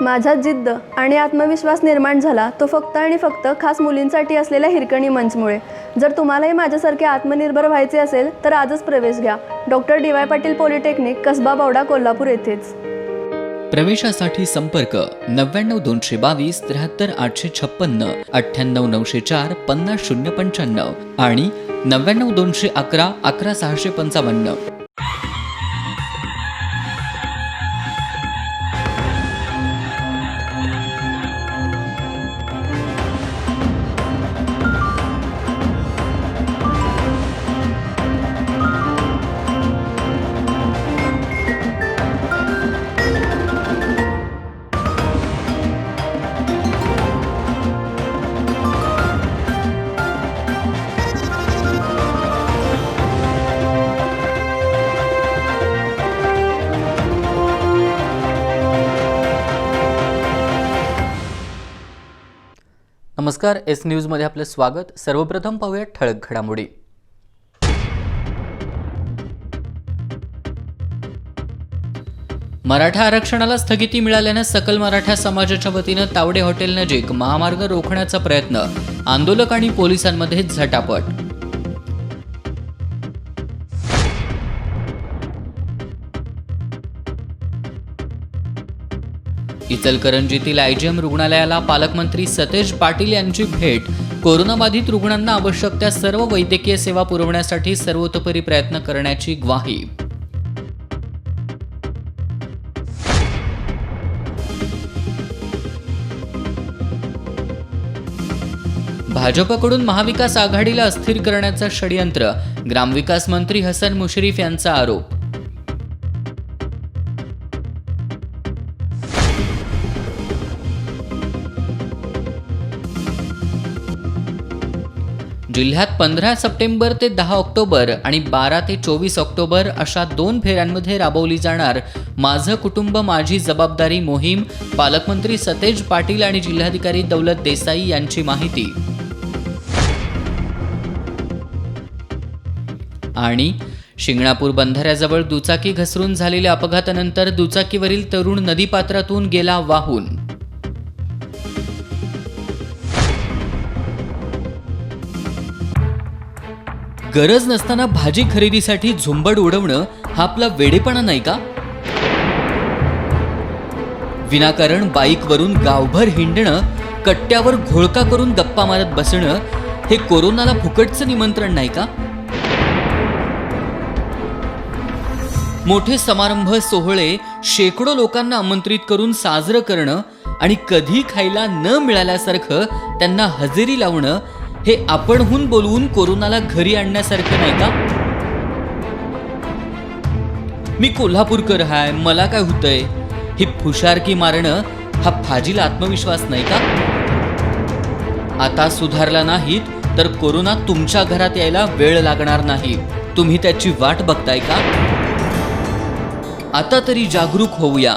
माझ्यात जिद्द आणि आत्मविश्वास निर्माण झाला तो फक्त आणि फक्त खास मुलींसाठी असलेल्या हिरकणी मंचमुळे. जर तुम्हालाही माझ्यासारखे आत्मनिर्भर व्हायचे असेल तर आजच प्रवेश घ्या. Doctor D Y. Patil polytechnic, Kasba Bawada, Kolhapur येथेच. प्रवेशासाठी संपर्क 99 222 73 856, 98 904 50 095 आणि 99 211 11 655. नमस्कार, एस न्यूजमध्ये आपलं स्वागत. सर्वप्रथम पाहूया ठळक घडामोडी. मराठा आरक्षणाला स्थगिती मिळाल्यानं सकल मराठा समाजाच्या वतीनं तावडे हॉटेल नजीक महामार्ग रोखण्याचा प्रयत्न, आंदोलक आणि पोलिसांमध्ये झटापट. इचलकरंजीतील आयजीएम रुग्णालयाला पालकमंत्री सतेज पाटील यांची भेट. कोरोनाबाधित रुग्णांना आवश्यक त्या सर्व वैद्यकीय सेवा पुरवण्यासाठी सर्वतोपरी प्रयत्न करण्याची ग्वाही. भाजपकडून महाविकास आघाडीला अस्थिर करण्याचं षडयंत्र, ग्रामविकास मंत्री हसन मुश्रीफ यांचा आरोप. जिल्ह्यात 15 सप्टेंबर ते 10 ऑक्टोबर आणि 12 ते 24 ऑक्टोबर अशा 2 फेऱ्यांमध्ये राबवली जाणार माझं कुटुंब माझी जबाबदारी मोहीम. पालकमंत्री सतेज पाटील आणि जिल्हाधिकारी दौलत देसाई यांची माहिती. आणि शिंगणापूर बंधाऱ्याजवळ दुचाकी घसरून झालेल्या अपघातानंतर दुचाकीवरील तरुण नदीपात्रातून गेला वाहून. गरज नसताना भाजी खरेदीसाठी झुंबड उडवणं हा आपला वेडेपणा नाही का? विनाकारण बाईकवरून गावभर हिंडणं, कट्ट्यावर घोळका करून गप्पा मारत बसणं हे कोरोनाला फुकटचं निमंत्रण नाही का? मोठे समारंभ सोहळे शेकडो लोकांना आमंत्रित करून साजरं करणं आणि कधी खायला न मिळाल्यासारखं त्यांना हजेरी लावणं हे आपणहून बोलवून कोरोनाला घरी आणण्यासारखं नाही का? मी कोल्हापूरकर हाय, मला काय होतंय, ही फुशारकी मारणं हा फाजील आत्मविश्वास नाही का? आता सुधारला नाहीत तर कोरोना तुमच्या घरात यायला वेळ लागणार नाही. तुम्ही त्याची वाट बघताय का? आता तरी जागरूक होऊया.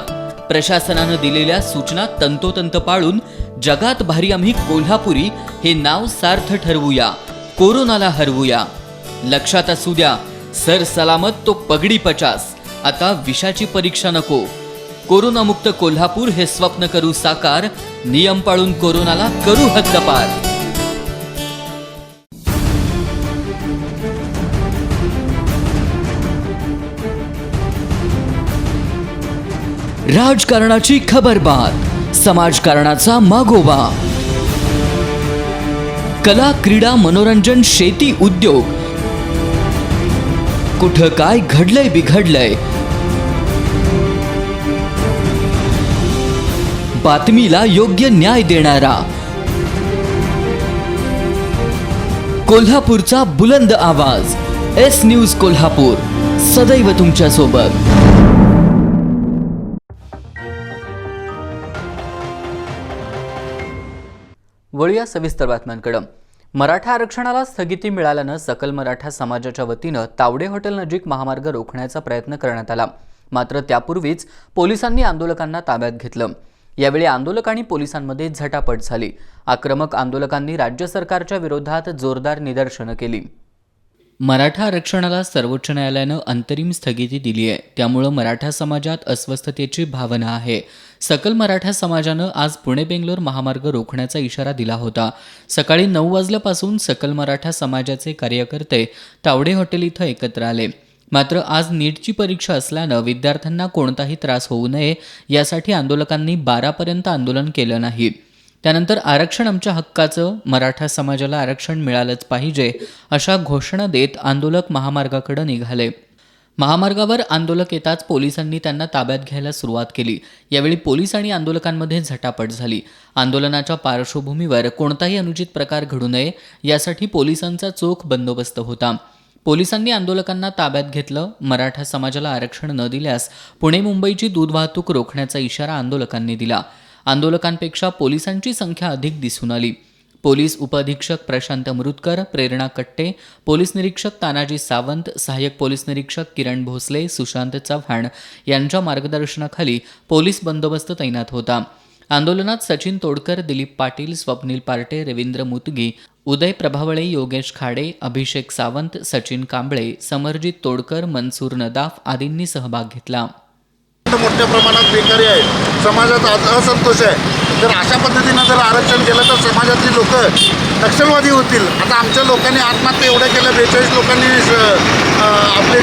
प्रशासनानं दिलेल्या सूचना तंतोतंत पाळून जगात भारी आम्ही कोल्हापुरी हे नाव सार्थ ठरवूया. कोरोनाला हरवूया. लक्षात असू द्या, सर सलामत तो पगडी 50. आता विषाची परीक्षा नको. कोरोनामुक्त कोल्हापूर हे स्वप्न करू साकार. नियम पाळून कोरोनाला करू हद्दपार. राजकारणाची खबरबात, समाजकारणाचा मागोवा, कला, क्रीडा, मनोरंजन, शेती, उद्योग, कुठं काय घडलंय बिघडलंय, बातमीला योग्य न्याय देणारा कोल्हापूरचा बुलंद आवाज. एस न्यूज कोल्हापूर, सदैव तुमच्या सोबत. वळूया सविस्तर बातम्यांकडे. मराठा आरक्षणाला स्थगिती मिळाल्यानं सकल मराठा समाजाच्या वतीनं तावडे हॉटेल नजीक महामार्ग रोखण्याचा प्रयत्न करण्यात आला. मात्र त्यापूर्वीच पोलिसांनी आंदोलकांना ताब्यात घेतलं. यावेळी आंदोलक आणि पोलिसांमध्ये झटापट झाली. आक्रमक आंदोलकांनी राज्य सरकारच्या विरोधात जोरदार निदर्शनं केली. मराठा आरक्षणाला सर्वोच्च न्यायालयानं अंतरिम स्थगिती दिली आहे. त्यामुळे मराठा समाजात अस्वस्थतेची भावना आहे. सकल मराठा समाजानं आज पुणे बेंगलोर महामार्ग रोखण्याचा इशारा दिला होता. सकाळी 9 वाजल्यापासून सकल मराठा समाजाचे कार्यकर्ते तावडे हॉटेल इथं एकत्र आले. मात्र आज नीटची परीक्षा असल्यानं विद्यार्थ्यांना कोणताही त्रास होऊ नये यासाठी आंदोलकांनी 12 पर्यंत आंदोलन केलं नाही. त्यानंतर आरक्षण आमच्या हक्काचं, मराठा समाजाला आरक्षण मिळालंच पाहिजे अशा घोषणा देत आंदोलक महामार्गाकडे निघाले. महामार्गावर आंदोलक येताच पोलिसांनी त्यांना ताब्यात घ्यायला सुरुवात केली. यावेळी पोलीस आणि आंदोलकांमध्ये झटापट झाली. आंदोलनाच्या पार्श्वभूमीवर कोणताही अनुचित प्रकार घडू नये यासाठी पोलिसांचा चोख बंदोबस्त होता. पोलिसांनी आंदोलकांना ताब्यात घेतलं. मराठा समाजाला आरक्षण न दिल्यास पुणे मुंबईची दूध वाहतूक रोखण्याचा इशारा आंदोलकांनी दिला. आंदोलकांपेक्षा पोलिसांची संख्या अधिक दिसून आली. पोलीस उपअधीक्षक प्रशांत अमृतकर, प्रेरणा कट्टे, पोलीस निरीक्षक तानाजी सावंत, सहाय्यक पोलीस निरीक्षक किरण भोसले, सुशांत चव्हाण यांच्या मार्गदर्शनाखाली पोलीस बंदोबस्त तैनात होता. आंदोलनात सचिन तोडकर, दिलीप पाटील, स्वप्नील पार्टे, रवींद्र मुतगी, उदय प्रभावळे, योगेश खाडे, अभिषेक सावंत, सचिन कांबळे, समरजित तोडकर, मनसूर नदाफ आदींनी सहभाग घेतला. मोठ्या प्रमाणात बेकारी आहे, समाजात असंतोष आहे. जर अशा पद्धतीनं जर आरक्षण केलं तर समाजातली लोक नक्षलवादी होतील. आता आमच्या लोकांनी आत्महत्या एवढ्या केल्या, 42 लोकांनी आपले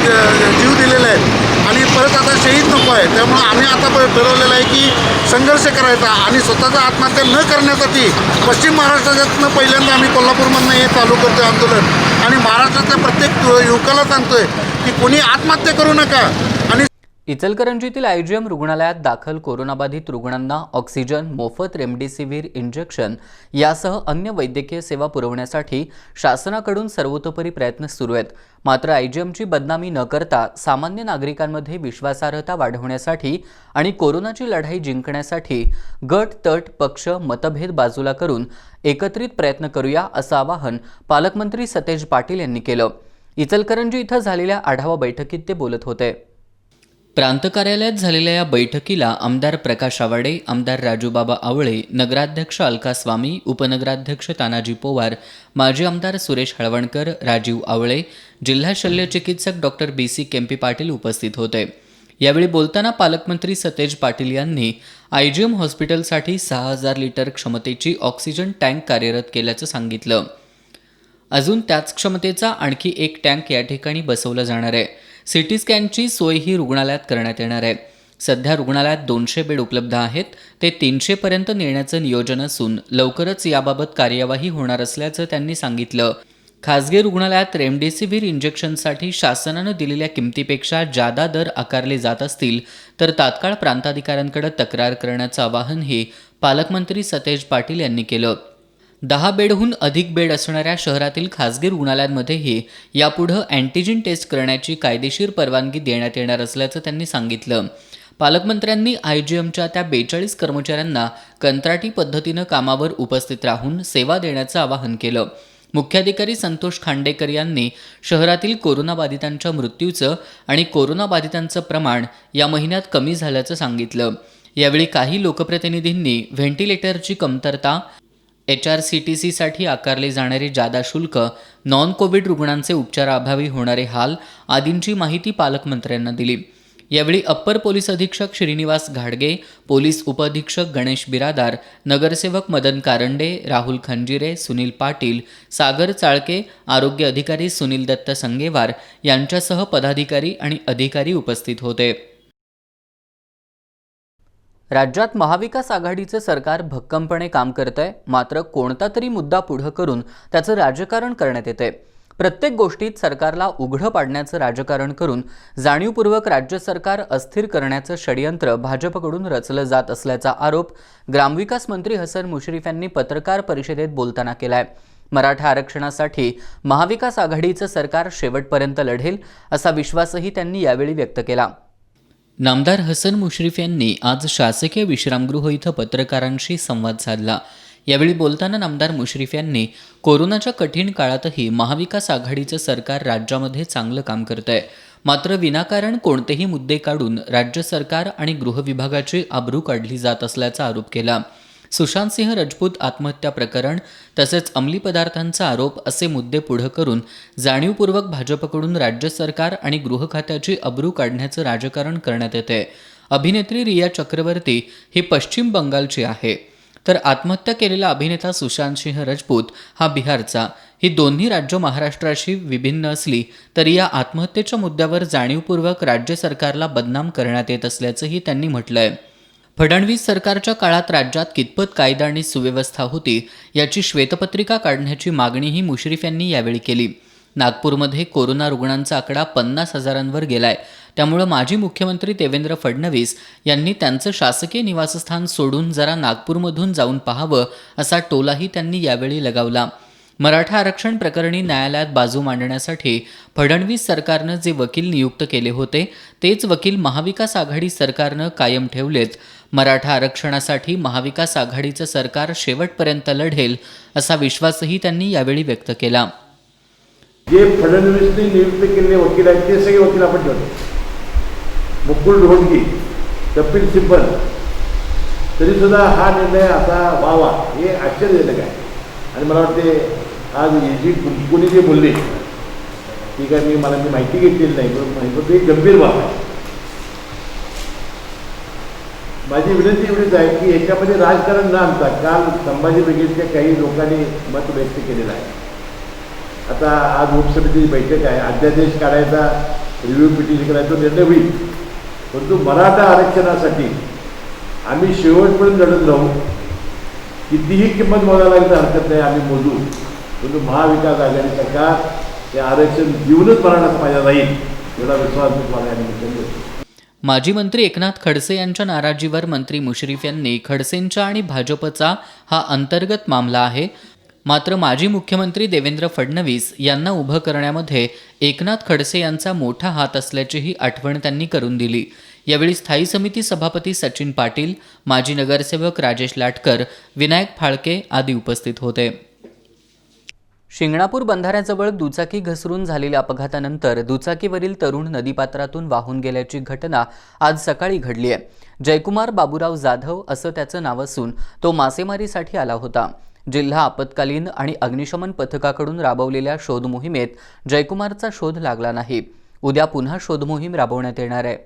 जीव दिलेले आहेत आणि परत आता शहीद नको आहे. त्यामुळं आम्ही आता ठरवलेलं आहे की संघर्ष करायचा आणि स्वतःचा आत्महत्या न करण्यासाठी पश्चिम महाराष्ट्रातनं पहिल्यांदा आम्ही कोल्हापूरमधनं हे चालू करतोय आंदोलन आणि महाराष्ट्रातल्या प्रत्येक युवकाला सांगतोय की कोणी आत्महत्या करू नका. आणि इचलकरंजीतील आयजीएम रुग्णालयात दाखल कोरोनाबाधित रुग्णांना ऑक्सिजन, मोफत रेमडेसिवीर इंजेक्शन यासह अन्य वैद्यकीय सेवा पुरवण्यासाठी शासनाकडून सर्वतोपरी प्रयत्न सुरू आहेत. मात्र आयजीएमची बदनामी न करता सामान्य नागरिकांमध्ये विश्वासार्हता वाढवण्यासाठी आणि कोरोनाची लढाई जिंकण्यासाठी गट, तट, पक्ष, मतभेद बाजूला करून एकत्रित प्रयत्न करूया असं आवाहन पालकमंत्री सतेज पाटील यांनी केलं. इचलकरंजी इथं झालेल्या आढावा बैठकीत ते बोलत होते. प्रांत कार्यालयात झालेल्या या बैठकीला आमदार प्रकाश आवाडे, आमदार राजूबाबा आवळे, नगराध्यक्ष अलका स्वामी, उपनगराध्यक्ष तानाजी पोवार, माजी आमदार सुरेश हळवणकर, राजीव आवळे, जिल्हा शल्यचिकित्सक डॉक्टर BC केम्पी पाटील उपस्थित होते. यावेळी बोलताना पालकमंत्री सतेज पाटील यांनी आयजीएम हॉस्पिटलसाठी 6000 लिटर क्षमतेची ऑक्सिजन टँक कार्यरत केल्याचं सांगितलं. अजून त्याच क्षमतेचा आणखी एक टँक या ठिकाणी बसवला जाणार आहे. सिटी स्कॅनची सोयही रुग्णालयात करण्यात येणार आहे. सध्या रुग्णालयात 200 बेड उपलब्ध आहेत. ते 300 पर्यंत नेण्याचं नियोजन असून लवकरच याबाबत कार्यवाही होणार असल्याचं त्यांनी सांगितलं. खासगी रुग्णालयात रेमडेसिवीर इंजेक्शनसाठी शासनानं दिलेल्या किमतीपेक्षा जादा दर आकारले जात असतील तर तात्काळ प्रांताधिकाऱ्यांकडे तक्रार करण्याचं आवाहनही पालकमंत्री सतेज पाटील यांनी केलं. 10 बेडहून अधिक बेड असणाऱ्या शहरातील खासगी रुग्णालयांमध्येही यापुढे अँटीजेन टेस्ट करण्याची कायदेशीर परवानगी देण्यात येणार असल्याचं त्यांनी सांगितलं. पालकमंत्र्यांनी आयजीएमच्या त्या 42 कर्मचाऱ्यांना कंत्राटी पद्धतीनं कामावर उपस्थित राहून सेवा देण्याचं आवाहन केलं. मुख्याधिकारी संतोष खांडेकर यांनी शहरातील कोरोनाबाधितांच्या मृत्यूचं आणि कोरोनाबाधितांचं प्रमाण या महिन्यात कमी झाल्याचं सांगितलं. यावेळी काही लोकप्रतिनिधींनी व्हेंटिलेटरची कमतरता, HRCTCसाठी आकारले जाणारे जादा शुल्क, नॉन कोविड रुग्णांचे उपचाराअभावी होणारे हाल आदींची माहिती पालकमंत्र्यांना दिली. यावेळी अप्पर पोलीस अधीक्षक श्रीनिवास घाडगे, पोलीस उपअधीक्षक गणेश बिरादार, नगरसेवक मदन कारंडे, राहुल खंजिरे, सुनील पाटील, सागर चाळके, आरोग्य अधिकारी सुनील दत्त संगेवार यांच्यासह पदाधिकारी आणि अधिकारी उपस्थित होते. राज्यात महाविकास आघाडीचं सरकार भक्कमपणे काम करतंय. मात्र कोणता तरी मुद्दा पुढं करून त्याचं राजकारण करण्यात येतंय. प्रत्येक गोष्टीत सरकारला उघडं पाडण्याचं राजकारण करून जाणीवपूर्वक राज्य सरकार अस्थिर करण्याचं षडयंत्र भाजपकडून रचलं जात असल्याचा आरोप ग्रामविकास मंत्री हसन मुश्रीफ यांनी पत्रकार परिषदेत बोलताना केलाय. मराठा आरक्षणासाठी महाविकास आघाडीचं सरकार शेवटपर्यंत लढेल असा विश्वासही त्यांनी यावेळी व्यक्त केला. नामदार हसन मुश्रीफ यांनी आज शासकीय विश्रामगृह इथं पत्रकारांशी संवाद साधला. यावेळी बोलताना नामदार मुश्रीफ यांनी कोरोनाच्या कठीण काळातही महाविकास आघाडीचं सरकार राज्यामध्ये चांगलं काम करतंय. मात्र विनाकारण कोणतेही मुद्दे काढून राज्य सरकार आणि गृह विभागाची आबरू काढली जात असल्याचा आरोप केला. सुशांतसिंह राजपूत आत्महत्या प्रकरण तसेच अंमली पदार्थांचा आरोप असे मुद्दे पुढे करून जाणीवपूर्वक भाजपकडून राज्य सरकार आणि गृह खात्याची अब्रू काढण्याचं राजकारण करण्यात येते. अभिनेत्री रिया चक्रवर्ती ही पश्चिम बंगालची आहे, तर आत्महत्या केलेला अभिनेता सुशांत सिंह राजपूत हा बिहारचा. ही दोन्ही राज्य महाराष्ट्राशी विभिन्न असली तरी या आत्महत्येच्या मुद्द्यावर जाणीवपूर्वक राज्य सरकारला बदनाम करण्यात येत असल्याचंही त्यांनी म्हटलंय. फडणवीस सरकारच्या काळात राज्यात कितपत कायदा आणि सुव्यवस्था होती याची श्वेतपत्रिका काढण्याची मागणीही मुश्रीफ यांनी यावेळी केली. नागपूरमध्ये कोरोना रुग्णांचा आकडा 50,000वर गेलाय. त्यामुळे माजी मुख्यमंत्री देवेंद्र फडणवीस यांनी त्यांचं शासकीय निवासस्थान सोडून जरा नागपूरमधून जाऊन पाहावं असा टोलाही त्यांनी यावेळी लगावला. मराठा आरक्षण प्रकरणी न्यायालयात बाजू मांडण्यासाठी फडणवीस सरकारनं जे वकील नियुक्त केले होते तेच वकील महाविकास आघाडी सरकारनं कायम ठेवलेत. मराठा आरक्षणासाठी महाविकास आघाडीचं सरकार शेवटपर्यंत लढेल असा विश्वासही त्यांनी यावेळी व्यक्त केला. जे फडणवीसने नियुक्त केलेले वकील आहेत ते सगळे वकील आपण ठेवतो. मुकुल रोहतगी, कपिल सिब्बल, तरीसुद्धा हा निर्णय आता व्हावा हे आश्चर्यजनक आहे. आणि मला वाटते आज जी कोणी जे बोलले ठीक आहे, मला माहिती घेतलेली नाही, पण ते गंभीर बाब आहे. माझी विनंती एवढीच आहे की ह्याच्यामध्ये राजकारण न आणता काल संभाजी ब्रिगेडच्या काही लोकांनी मत व्यक्त केलेलं आहे. आता आज उपसमितीची बैठक आहे, अध्यादेश काढायचा, रिव्ह्यू पिटिशन करायचा निर्णय होईल. परंतु मराठा आरक्षणासाठी आम्ही शेवटपर्यंत लढत राहू. कितीही किंमत मोजायला लागली हरकत नाही, आम्ही मोजू. परंतु महाविकास आघाडी सरकार हे आरक्षण देऊनच मराठा समाजाला राहील एवढा विश्वास मी तुम्हाला या निमित्ताने देतो. माजी मंत्री एकनाथ खडसे यांच्या नाराजीवर मंत्री मुश्रीफ यांनी खडसेंच्या आणि भाजपचा हा अंतर्गत मामला आहे, मात्र माजी मुख्यमंत्री देवेंद्र फडणवीस यांना उभं करण्यामध्ये एकनाथ खडसे यांचा मोठा हात असल्याचीही आठवण त्यांनी करून दिली. यावेळी स्थायी समिती सभापती सचिन पाटील, माजी नगरसेवक राजेश लाटकर, विनायक फाळके आदी उपस्थित होते. शिंगणापूर बंधाऱ्याजवळ दुचाकी घसरून झालेल्या अपघातानंतर दुचाकीवरील तरुण नदीपात्रातून वाहून गेल्याची घटना आज सकाळी घडली आहे. जयकुमार बाबूराव जाधव असं त्याचं नाव असून तो मासेमारीसाठी आला होता. जिल्हा आपत्कालीन आणि अग्निशमन पथकाकडून राबवलेल्या शोध मोहिमेत जयकुमारचा शोध लागला नाही. उद्या पुन्हा शोध मोहीम राबवण्यात येणार आहे.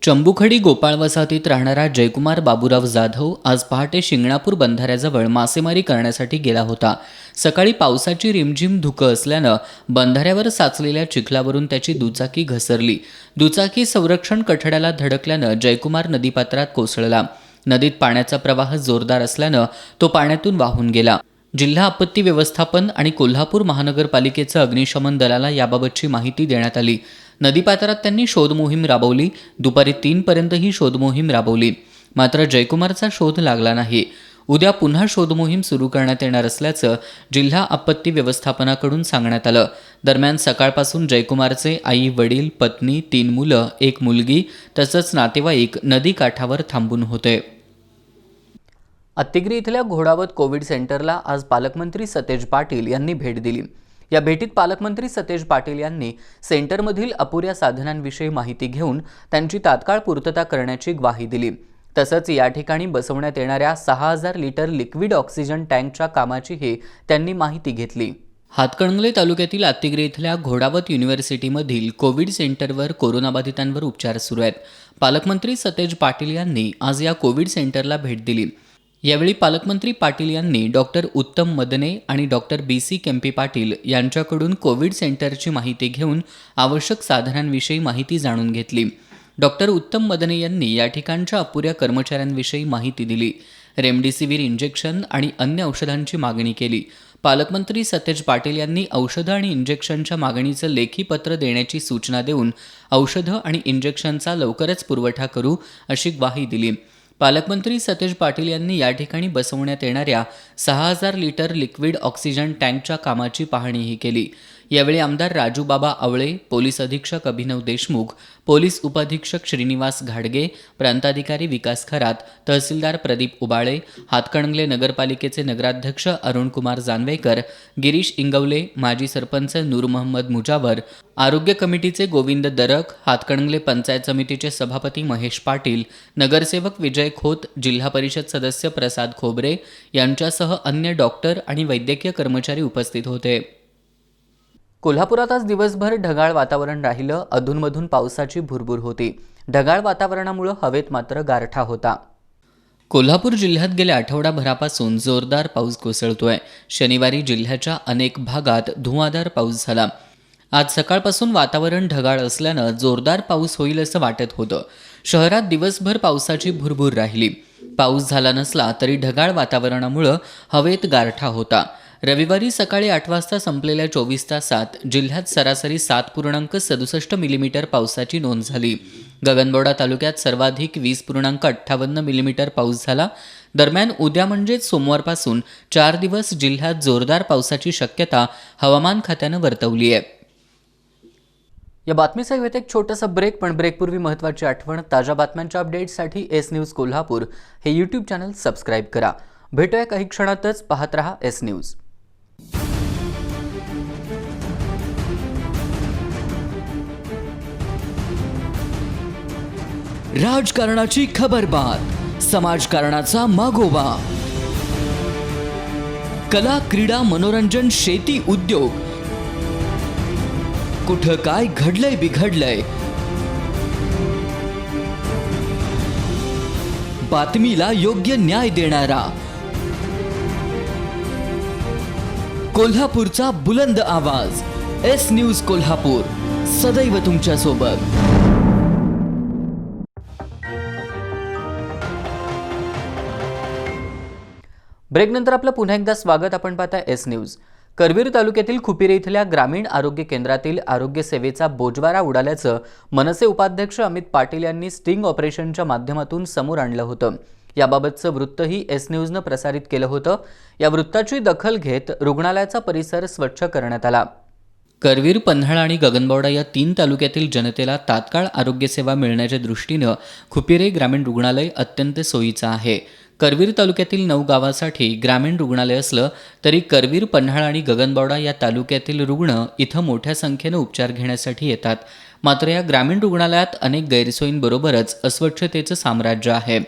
चंबुखडी गोपाळ वसाहतीत राहणारा जयकुमार बाबूराव जाधव आज पहाटे शिंगणापूर बंधाऱ्याजवळ मासेमारी करण्यासाठी गेला होता. सकाळी पावसाची रिमझिम धुकं असल्यानं बंधाऱ्यावर साचलेल्या चिखलावरून त्याची दुचाकी घसरली. दुचाकी संरक्षण कठड्याला धडकल्यानं जयकुमार नदीपात्रात कोसळला. नदीत पाण्याचा प्रवाह जोरदार असल्यानं तो पाण्यातून वाहून गेला. जिल्हा आपत्ती व्यवस्थापन आणि कोल्हापूर महानगरपालिकेचं अग्निशमन दलाला याबाबतची माहिती देण्यात आली. नदीपात्रात त्यांनी शोध मोहीम राबवली. दुपारी 3 पर्यंत ही शोध मोहीम राबवली, मात्र जयकुमारचा शोध लागला नाही. उद्या पुन्हा शोध मोहीम सुरू करण्यात येणार असल्याचं जिल्हा आपत्ती व्यवस्थापनाकडून सांगण्यात आलं. दरम्यान सकाळपासून जयकुमारचे आई, वडील, पत्नी, 3 मुलं, 1 मुलगी तसंच नातेवाईक नदी काठावर थांबून होते. अत्तिगिरी इथल्या घोडावत कोविड सेंटरला आज पालकमंत्री सतेज पाटील यांनी भेट दिली. या भेटीत पालकमंत्री सतेज पाटील यांनी सेंटरमधील अपुऱ्या साधनांविषयी माहिती घेऊन त्यांची तात्काळ पूर्तता करण्याची ग्वाही दिली. तसंच या ठिकाणी बसवण्यात येणाऱ्या 6,000 लिटर लिक्विड ऑक्सिजन टँकच्या कामाचीही त्यांनी माहिती घेतली. हातकणंगले तालुक्यातील अत्तिगिरी इथल्या घोडावत युनिव्हर्सिटीमधील कोविड सेंटरवर कोरोनाबाधितांवर उपचार सुरू आहेत. पालकमंत्री सतेज पाटील यांनी आज या कोविड सेंटरला भेट दिली. यावेळी पालकमंत्री पाटील यांनी डॉक्टर उत्तम मदने आणि डॉक्टर BC केम्पी पाटील यांच्याकडून कोविड सेंटरची माहिती घेऊन आवश्यक साधनांविषयी माहिती जाणून घेतली. डॉक्टर उत्तम मदने यांनी या ठिकाणच्या अपुऱ्या कर्मचाऱ्यांविषयी माहिती दिली. रेमडेसिवीर इंजेक्शन आणि अन्य औषधांची मागणी केली. पालकमंत्री सतेज पाटील यांनी औषधं आणि इंजेक्शनच्या मागणीचं लेखी पत्र देण्याची सूचना देऊन औषधं आणि इंजेक्शनचा लवकरच पुरवठा करू अशी ग्वाही दिली. पालकमंत्री सतेज पाटील यांनी या ठिकाणी बसवण्यात येणाऱ्या 6,000 लिटर लिक्विड ऑक्सिजन टँकच्या कामाची पाहणीही केली. यावेळी आमदार राजूबाबा आवळे, पोलीस अधीक्षक अभिनव देशमुख, पोलीस उपअधीक्षक श्रीनिवास घाडगे, प्रांताधिकारी विकास खरात, तहसीलदार प्रदीप उबाळे, हातकणंगले नगरपालिकेचे नगराध्यक्ष अरुणकुमार जानवेकर, गिरीश इंगवले, माजी सरपंच नूर मोहम्मद मुजावर, आरोग्य कमिटीचे गोविंद दरक, हातकणंगले पंचायत समितीचे सभापती महेश पाटील, नगरसेवक विजय खोत, जिल्हा परिषद सदस्य प्रसाद खोबरे यांच्यासह अन्य डॉक्टर आणि वैद्यकीय कर्मचारी उपस्थित होते. कोल्हापुरात आज दिवसभर ढगाळ वातावरण राहिलं. अधूनमधून पावसाची भुरभुर होती. ढगाळ वातावरणामुळे हवेत मात्र गारठा होता. कोल्हापूर जिल्ह्यात गेल्या आठवडाभरापासून जोरदार पाऊस कोसळतोय. शनिवारी जिल्ह्याच्या अनेक भागात धुवांधार पाऊस झाला. आज सकाळपासून वातावरण ढगाळ असल्यानं जोरदार पाऊस होईल असं वाटत होतं. शहरात दिवसभर पावसाची भुरभुर राहिली. पाऊस झाला नसला तरी ढगाळ वातावरणामुळे हवेत गारठा होता. रविवारी सकाळी 8 वाजता संपलेल्या 24 तासात जिल्ह्यात सरासरी 7.67 मिलीमीटर पावसाची नोंद झाली. गगनबावडा तालुक्यात सर्वाधिक 20.58 मिलीमीटर पाऊस झाला. दरम्यान उद्या म्हणजेच सोमवारपासून 4 दिवस जिल्ह्यात जोरदार पावसाची शक्यता हवामान खात्यानं वर्तवली आहे. या बातमीचा घेत एक छोटासा ब्रेक, पण ब्रेकपूर्वी महत्त्वाची आठवण. ताज्या बातम्यांच्या अपडेट्ससाठी एस न्यूज कोल्हापूर हे यूट्यूब चॅनल सबस्क्राईब करा. भेटूया काही क्षणातच. पाहत रहा एस न्यूज. राजकारणाची खबरबात, समाजकारणाचा मागोवा, कला, क्रीडा, मनोरंजन, शेती, उद्योग, कुठं काय घडलंय बिघडलंय, बातमीला योग्य न्याय देणारा कोल्हापूरचा बुलंद आवाज एस न्यूज कोल्हापूर, सदैव तुमच्या सोबत. ब्रेकनंतर आपलं पुन्हा एकदा स्वागत. आपण पाहता एस न्यूज. करवीर तालुक्यातील खुपिरे इथल्या ग्रामीण आरोग्य केंद्रातील आरोग्य सेवेचा बोजवारा उडाल्याचं मनसे उपाध्यक्ष अमित पाटील यांनी स्टिंग ऑपरेशनच्या माध्यमातून समोर आणलं होतं. याबाबतचं वृत्तही एस न्यूजनं प्रसारित केलं होतं. या वृत्ताची दखल घेत रुग्णालयाचा परिसर स्वच्छ करण्यात आला. करवीर, पन्हाळा आणि गगनबावडा या 3 तालुक्यातील जनतेला तात्काळ आरोग्यसेवा मिळण्याच्या दृष्टीनं खुपिरे ग्रामीण रुग्णालय अत्यंत सोयीचं आहे. करवीर तालुक्यातील 9 गावासाठी ग्रामीण रुग्णालय असलं तरी करवीर, पन्हाळा आणि गगनबावडा या तालुक्यातील रुग्ण इथं मोठ्या संख्येनं उपचार घेण्यासाठी येतात. मात्र या ग्रामीण रुग्णालयात अनेक गैरसोयींबरोबरच अस्वच्छतेचं साम्राज्य आहे.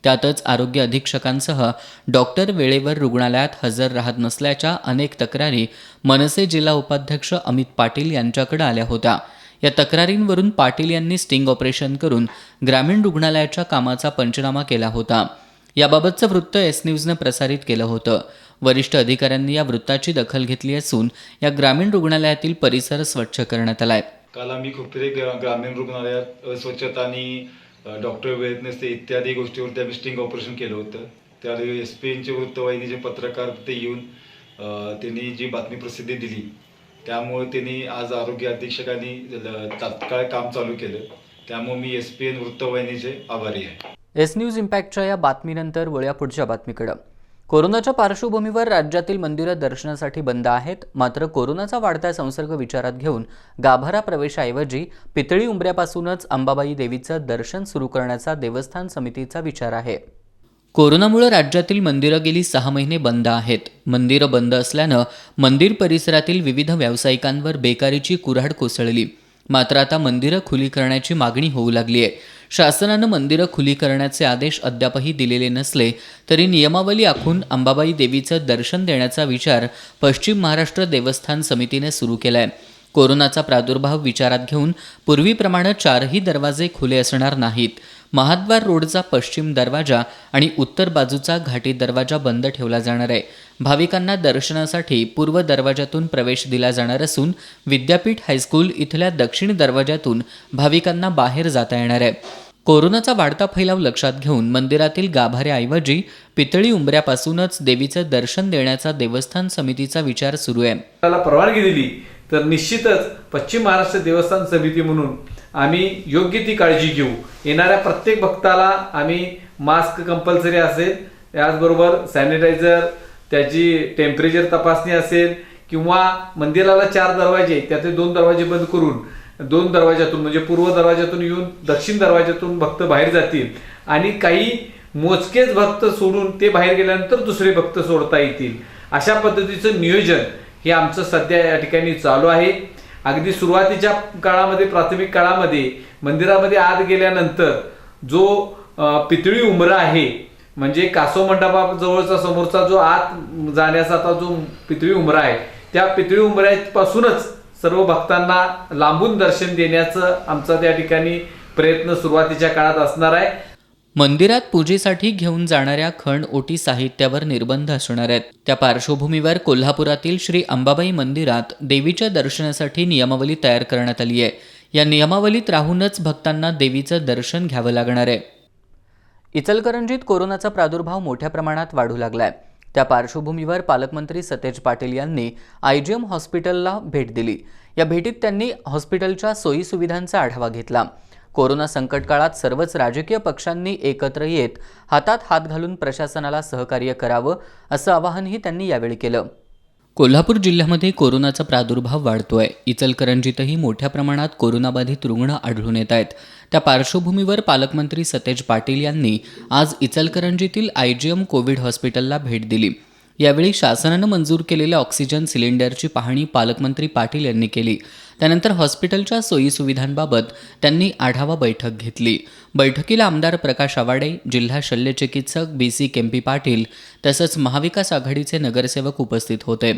त्यातच आरोग्य अधीक्षकांसह डॉक्टर वेळेवर रुग्णालयात हजर राहत नसल्याच्या अनेक तक्रारी मनसे जिल्हा उपाध्यक्ष अमित पाटील यांच्याकडे आल्या होत्या. या तक्रारींवरून पाटील यांनी स्टिंग ऑपरेशन करून ग्रामीण रुग्णालयाच्या कामाचा पंचनामा केला होता. याबाबतचं वृत्त एस न्यूजनं प्रसारित केलं होतं. वरिष्ठ अधिकाऱ्यांनी या वृत्ताची दखल घेतली असून या ग्रामीण रुग्णालयातील परिसर स्वच्छ करण्यात आलाय. काल आम्ही खुपिरे ग्रामीण रुग्णालयात अस्वच्छता आणि डॉक्टर वेळेत नसते इत्यादी गोष्टीवरती आम्ही स्टिंग ऑपरेशन केलं होतं. त्यावेळी SPNचे वृत्तवाहिनीचे पत्रकार ते येऊन त्यांनी जी बातमी प्रसिद्धी दिली त्यामुळे त्यांनी आज आरोग्य अधीक्षकांनी तात्काळ काम चालू केलं. त्यामुळे मी SPN वृत्तवाहिनीचे आभारी आहे. एस न्यूज इम्पॅक्टच्या या बातमीनंतर वळूया पुढच्या बातमीकडे. कोरोनाच्या पार्श्वभूमीवर राज्यातील मंदिरं दर्शनासाठी बंद आहेत. मात्र कोरोनाचा वाढता संसर्ग विचारात घेऊन गाभारा प्रवेशाऐवजी पितळी उंबऱ्यापासूनच अंबाबाई देवीचं दर्शन सुरू करण्याचा देवस्थान समितीचा विचार आहे. कोरोनामुळे राज्यातील मंदिरं गेली 6 महिने बंद आहेत. मंदिरं बंद असल्यानं मंदिर परिसरातील विविध व्यावसायिकांवर बेकारीची कुऱ्हाड कोसळली. मात्र आता मंदिरं खुली करण्याची मागणी होऊ लागली आहे. शासनानं मंदिरं खुली करण्याचे आदेश अद्यापही दिलेले नसले तरी नियमावली आखून अंबाबाई देवीचं दर्शन देण्याचा विचार पश्चिम महाराष्ट्र देवस्थान समितीने सुरू केला आहे. कोरोनाचा प्रादुर्भाव विचारात घेऊन पूर्वीप्रमाणे 4ही दरवाजे खुले असणार नाहीत. महाद्वार रोडचा पश्चिम दरवाजा आणि उत्तर बाजूचा घाटी दरवाजा बंद ठेवला जाणार आहे. भाविकांना दर्शनासाठी पूर्व दरवाजातून प्रवेश दिला जाणार असून विद्यापीठ हायस्कूल इथल्या दक्षिण दरवाजातून भाविकांना बाहेर जाता येणार आहे. कोरोनाचा वाढता फैलाव लक्षात घेऊन मंदिरातील गाभाऱ्याऐवजी पितळी उंबऱ्यापासूनच देवीचं दर्शन देण्याचा देवस्थान समितीचा विचार सुरू आहे. परवानगी दिली तर निश्चितच पश्चिम महाराष्ट्र देवस्थान समिती म्हणून आम्ही योग्य ती काळजी घेऊ. येणाऱ्या प्रत्येक भक्ताला आम्ही मास्क कंपल्सरी असेल, याचबरोबर सॅनिटायझर, त्याची टेम्परेचर तपासणी असेल किंवा मंदिराला 4 दरवाजे त्याचे 2 दरवाजे बंद करून 2 दरवाजातून म्हणजे पूर्व दरवाजातून येऊन दक्षिण दरवाजातून भक्त बाहेर जातील आणि काही मोजकेच भक्त सोडून ते बाहेर गेल्यानंतर दुसरे भक्त सोडता येतील. अशा पद्धतीचं नियोजन हे आमचं सध्या या ठिकाणी चालू आहे. अगदी सुरुवातीच्या काळामध्ये, प्राथमिक काळामध्ये मंदिरामध्ये आत गेल्यानंतर जो पितळी उंबरा आहे म्हणजे कासव मंडपाजवळचा समोरचा जो आत जाण्याचा जो पितळी उंबरा आहे त्या पितळी उंबऱ्यापासूनच सर्व भक्तांना लांबून दर्शन देण्याचं आमचा त्या ठिकाणी प्रयत्न सुरुवातीच्या काळात असणार आहे. मंदिरात पूजेसाठी घेऊन जाणाऱ्या खण ओटी साहित्यावर निर्बंध असणार आहेत. त्या पार्श्वभूमीवर कोल्हापुरातील श्री अंबाबाई मंदिरात देवीच्या दर्शनासाठी नियमावली तयार करण्यात आली आहे. या नियमावलीत राहूनच भक्तांना देवीचं दर्शन घ्यावं लागणार आहे. इचलकरंजीत कोरोनाचा प्रादुर्भाव मोठ्या प्रमाणात वाढू लागलाय. त्या पार्श्वभूमीवर पालकमंत्री सतेज पाटील यांनी IGM हॉस्पिटलला भेट दिली. या भेटीत त्यांनी हॉस्पिटलच्या सोयीसुविधांचा आढावा घेतला. कोरोना संकट काळात सर्वच राजकीय पक्षांनी एकत्र येत हातात हात घालून प्रशासनाला सहकार्य करावं असं आवाहनही त्यांनी यावेळी केलं. कोल्हापूर जिल्ह्यामध्ये कोरोनाचा प्रादुर्भाव वाढतोय. इचलकरंजीतही मोठ्या प्रमाणात कोरोनाबाधित रुग्ण आढळून येत आहेत. त्या पार्श्वभूमीवर पालकमंत्री सतेज पाटील यांनी आज इचलकरंजीतील IGM कोविड हॉस्पिटलला भेट दिली. यावेळी शासनानं मंजूर केलेल्या ऑक्सिजन सिलेंडरची पाहणी पालकमंत्री पाटील यांनी केली. त्यानंतर हॉस्पिटलच्या सोयीसुविधांबाबत त्यांनी आढावा बैठक घेतली. बैठकीला आमदार प्रकाश आवाडे, जिल्हा शल्यचिकित्सक BC केम्पी पाटील तसंच महाविकास आघाडीचे नगरसेवक उपस्थित होते.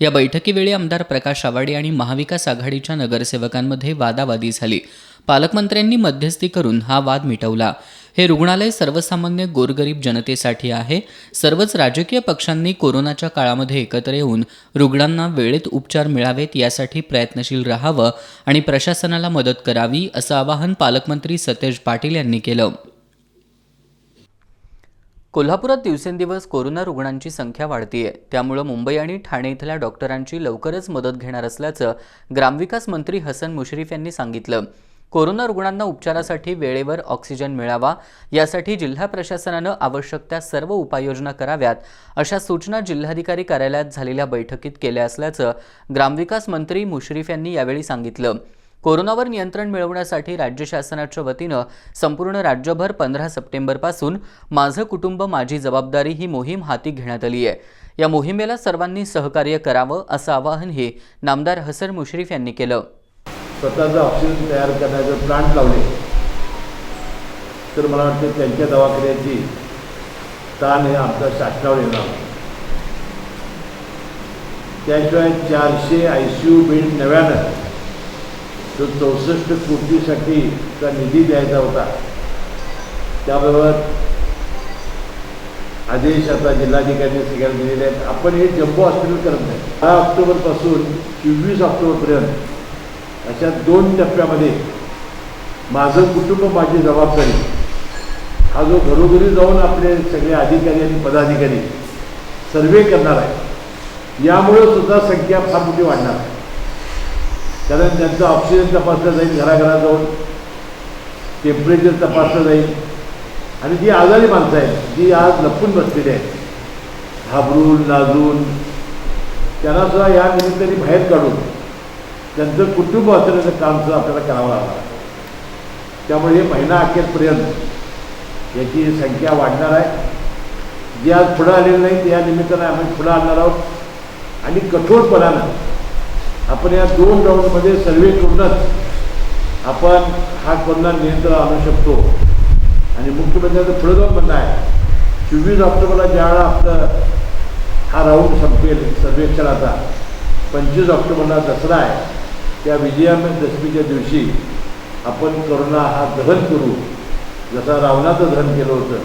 या बैठकीवेळी आमदार प्रकाश आवाडे आणि महाविकास आघाडीच्या नगरसेवकांमध्ये वादावादी झाली. पालकमंत्र्यांनी मध्यस्थी करून हा वाद मिटवला. हे रुग्णालय सर्वसामान्य गोरगरीब जनतेसाठी आहे. सर्वच राजकीय पक्षांनी कोरोनाच्या काळामध्ये एकत्र येऊन रुग्णांना वेळेत उपचार मिळावेत यासाठी प्रयत्नशील राहावं आणि प्रशासनाला मदत करावी असं आवाहन पालकमंत्री सतेज पाटील यांनी केलं. कोल्हापुरात दिवसेंदिवस कोरोना रुग्णांची संख्या वाढतीये. त्यामुळे मुंबई आणि ठाणे इथल्या डॉक्टरांची लवकरच मदत घेणार असल्याचं ग्रामविकास मंत्री हसन मुश्रीफ यांनी सांगितलं. कोरोना रुग्णांना उपचारासाठी वेळेवर ऑक्सिजन मिळावा यासाठी जिल्हा प्रशासनानं आवश्यक त्या सर्व उपाययोजना कराव्यात अशा सूचना जिल्हाधिकारी कार्यालयात झालेल्या बैठकीत केल्या असल्याचं ग्रामविकास मंत्री मुश्रीफ यांनी यावेळी सांगितलं. कोरोनावर नियंत्रण मिळवण्यासाठी राज्य शासनाच्या वतीनं संपूर्ण राज्यभर 15 सप्टेंबरपासून माझं कुटुंब माझी जबाबदारी ही मोहीम हाती घेण्यात आली आहे. या मोहिमेला सर्वांनी सहकार्य करावं असं आवाहनही नामदार हसन मुश्रीफ यांनी केलं. स्वतःचा ऑक्सिजन तयार करण्याचे प्लांट लावले तर मला वाटतं त्यांच्या दवाखान्याची ताण हे आमच्या शासनावर येणार. त्याशिवाय 400 ICU बेड नव्यानं जो 64 कोटीसाठीचा निधी द्यायचा होता त्याबरोबर आदेश आता जिल्हाधिकाऱ्यांनी सगळ्यांना दिलेले आहेत. आपण हे जम्बो हॉस्पिटल करत नाही. 10 ऑक्टोबरपासून 24 ऑक्टोबरपर्यंत अशा 2 टप्प्यामध्ये माझं कुटुंब माझी जबाबदारी हा जो घरोघरी जाऊन आपले सगळे अधिकारी आणि पदाधिकारी सर्वे करणार आहे. यामुळं सुद्धा संख्या फार मोठी वाढणार आहे. कारण त्यांचं ऑक्सिजन तपासलं जाईल, घराघरात जाऊन टेम्परेचर तपासलं जाईल आणि जी आजारी माणसं आहेत जी आज लपून बसलेली आहेत घाबरून लाजून त्यांनासुद्धा या निमित्ताने बाहेर काढून त्यांचं कुटुंब वाचवण्याचं कामसुद्धा आपल्याला करावं लागणार. त्यामुळे हे महिना अखेरपर्यंत याची संख्या वाढणार आहे. जे आज पुढं आलेलं नाही त्या निमित्तानं आम्ही पुढं आणणार आहोत आणि कठोरपणानं आपण या 2 राऊंडमध्ये सर्वे करूनच आपण हा कोरोना नियंत्रण आणू शकतो. आणि मुख्यमंत्र्यांचं पुढं जाऊन म्हणणं आहे 24 ऑक्टोबरला ज्यावेळेला आपलं हा राऊंड संपेल सर्वेक्षणाचा, 25 ऑक्टोबरला दसरा आहे, त्या विजयादशमीच्या दिवशी आपण कोरोना हा दहन करू जसा रावणाचं दहन केलं होतं.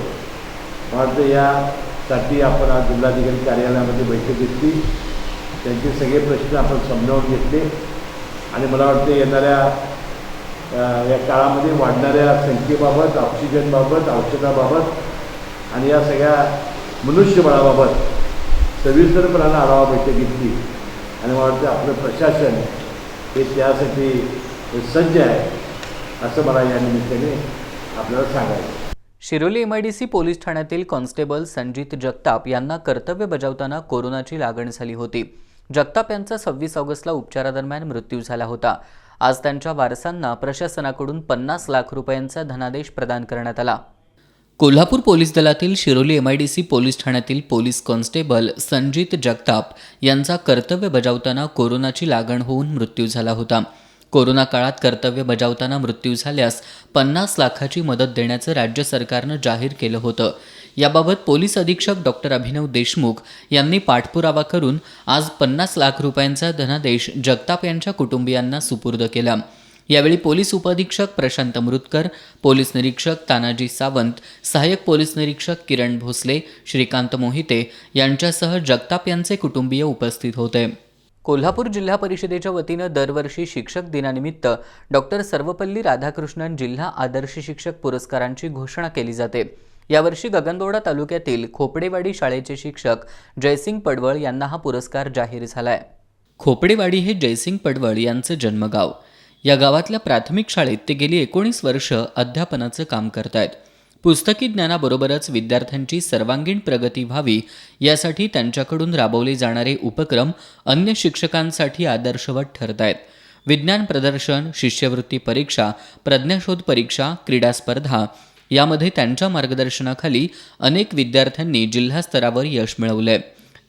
मला वाटतं यासाठी आपण आज जिल्हाधिकारी कार्यालयामध्ये बैठक घेतली. त्यांचे सगळे प्रश्न आपण समजावून घेतले आणि मला वाटतं येणाऱ्या या काळामध्ये वाढणाऱ्या संख्येबाबत, ऑक्सिजनबाबत, औषधाबाबत आणि या सगळ्या मनुष्यबळाबाबत सविस्तरपणानं आढावा बैठक घेतली आणि मला वाटतं आपलं प्रशासन हे त्यासाठी सज्ज आहे असं मला या निमित्ताने आपल्याला सांगायचं. शिरोली MIDC पोलीस ठाण्यातील कॉन्स्टेबल संजित जगताप यांना कर्तव्य बजावताना कोरोनाची लागण झाली होती. जगताप यांचा 26 ऑगस्टला उपचारादरम्यान मृत्यू झाला होता. आज त्यांच्या वारसांना प्रशासनाकडून 50 लाख रुपयांचा धनादेश प्रदान करण्यात आला. कोल्हापूर पोलीस दलातील शिरोली MIDC पोलीस ठाण्यातील पोलीस कॉन्स्टेबल संजित जगताप यांचा कर्तव्य बजावताना कोरोनाची लागण होऊन मृत्यू झाला होता. कोरोना काळात कर्तव्य बजावताना मृत्यू झाल्यास 50 लाखाची मदत देण्याचं राज्य सरकारनं जाहीर केलं होतं. याबाबत पोलीस अधीक्षक डॉक्टर अभिनव देशमुख यांनी पाठपुरावा करून आज 50 लाख रुपयांचा धनादेश जगताप यांच्या कुटुंबियांना सुपूर्द केला। यावेळी पोलीस उपअधीक्षक प्रशांत अमृतकर, पोलीस निरीक्षक तानाजी सावंत, सहाय्यक पोलीस निरीक्षक किरण भोसले, श्रीकांत मोहिते यांच्यासह जगताप यांचे कुटुंबीय उपस्थित होते। कोल्हापूर जिल्हा परिषदेच्या वतीनं दरवर्षी शिक्षक दिनानिमित्त डॉक्टर सर्वपल्ली राधाकृष्णन जिल्हा आदर्श शिक्षक पुरस्कारांची घोषणा केली जाते। यावर्षी गगनबावडा तालुक्यातील खोपडेवाडी शाळेचे शिक्षक जयसिंग पडवळ यांना हा पुरस्कार जाहीर झालाय। खोपडेवाडी हे जयसिंग पडवळ यांचं जन्मगाव। या गावातल्या प्राथमिक शाळेत ते गेली 19 वर्ष अध्यापनाचं काम करतायत। पुस्तकी ज्ञानाबरोबरच विद्यार्थ्यांची सर्वांगीण प्रगती व्हावी यासाठी त्यांच्याकडून राबवले जाणारे उपक्रम अन्य शिक्षकांसाठी आदर्शवत ठरतायत। विज्ञान प्रदर्शन, शिष्यवृत्ती परीक्षा, प्रज्ञाशोध परीक्षा, क्रीडा स्पर्धा यामध्ये त्यांच्या मार्गदर्शनाखाली अनेक विद्यार्थ्यांनी जिल्हा स्तरावर यश मिळवलंय।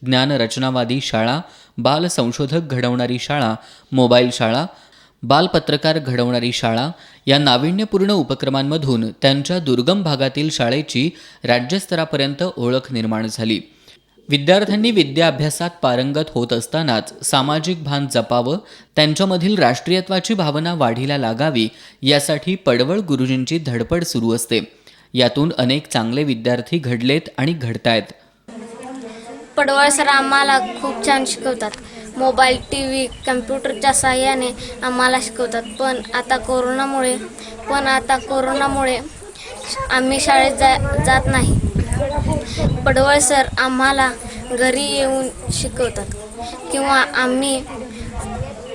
ज्ञानरचनावादी शाळा, बाल संशोधक घडवणारी शाळा, मोबाईल शाळा, बालपत्रकार घडवणारी शाळा या नाविन्यपूर्ण उपक्रमांमधून त्यांच्या दुर्गम भागातील शाळेची राज्यस्तरापर्यंत ओळख निर्माण झाली। विद्यार्थ्यांनी विद्याभ्यासात पारंगत होत असतानाच सामाजिक भान जपावं, त्यांच्यामधील राष्ट्रीयत्वाची भावना वाढीला लागावी यासाठी पडवळ गुरुजींची धडपड सुरू असते। यातून अनेक चांगले विद्यार्थी घडलेत आणि घडतायत। पडवळ सर आम्हाला खूप छान शिकवतात। मोबाईल, TV, कम्प्युटरच्या साहाय्याने आम्हाला शिकवतात। पण आता कोरोनामुळे आम्ही शाळेत जात नाही। पडवळ सर आम्हाला घरी येऊन शिकवतात किंवा आम्ही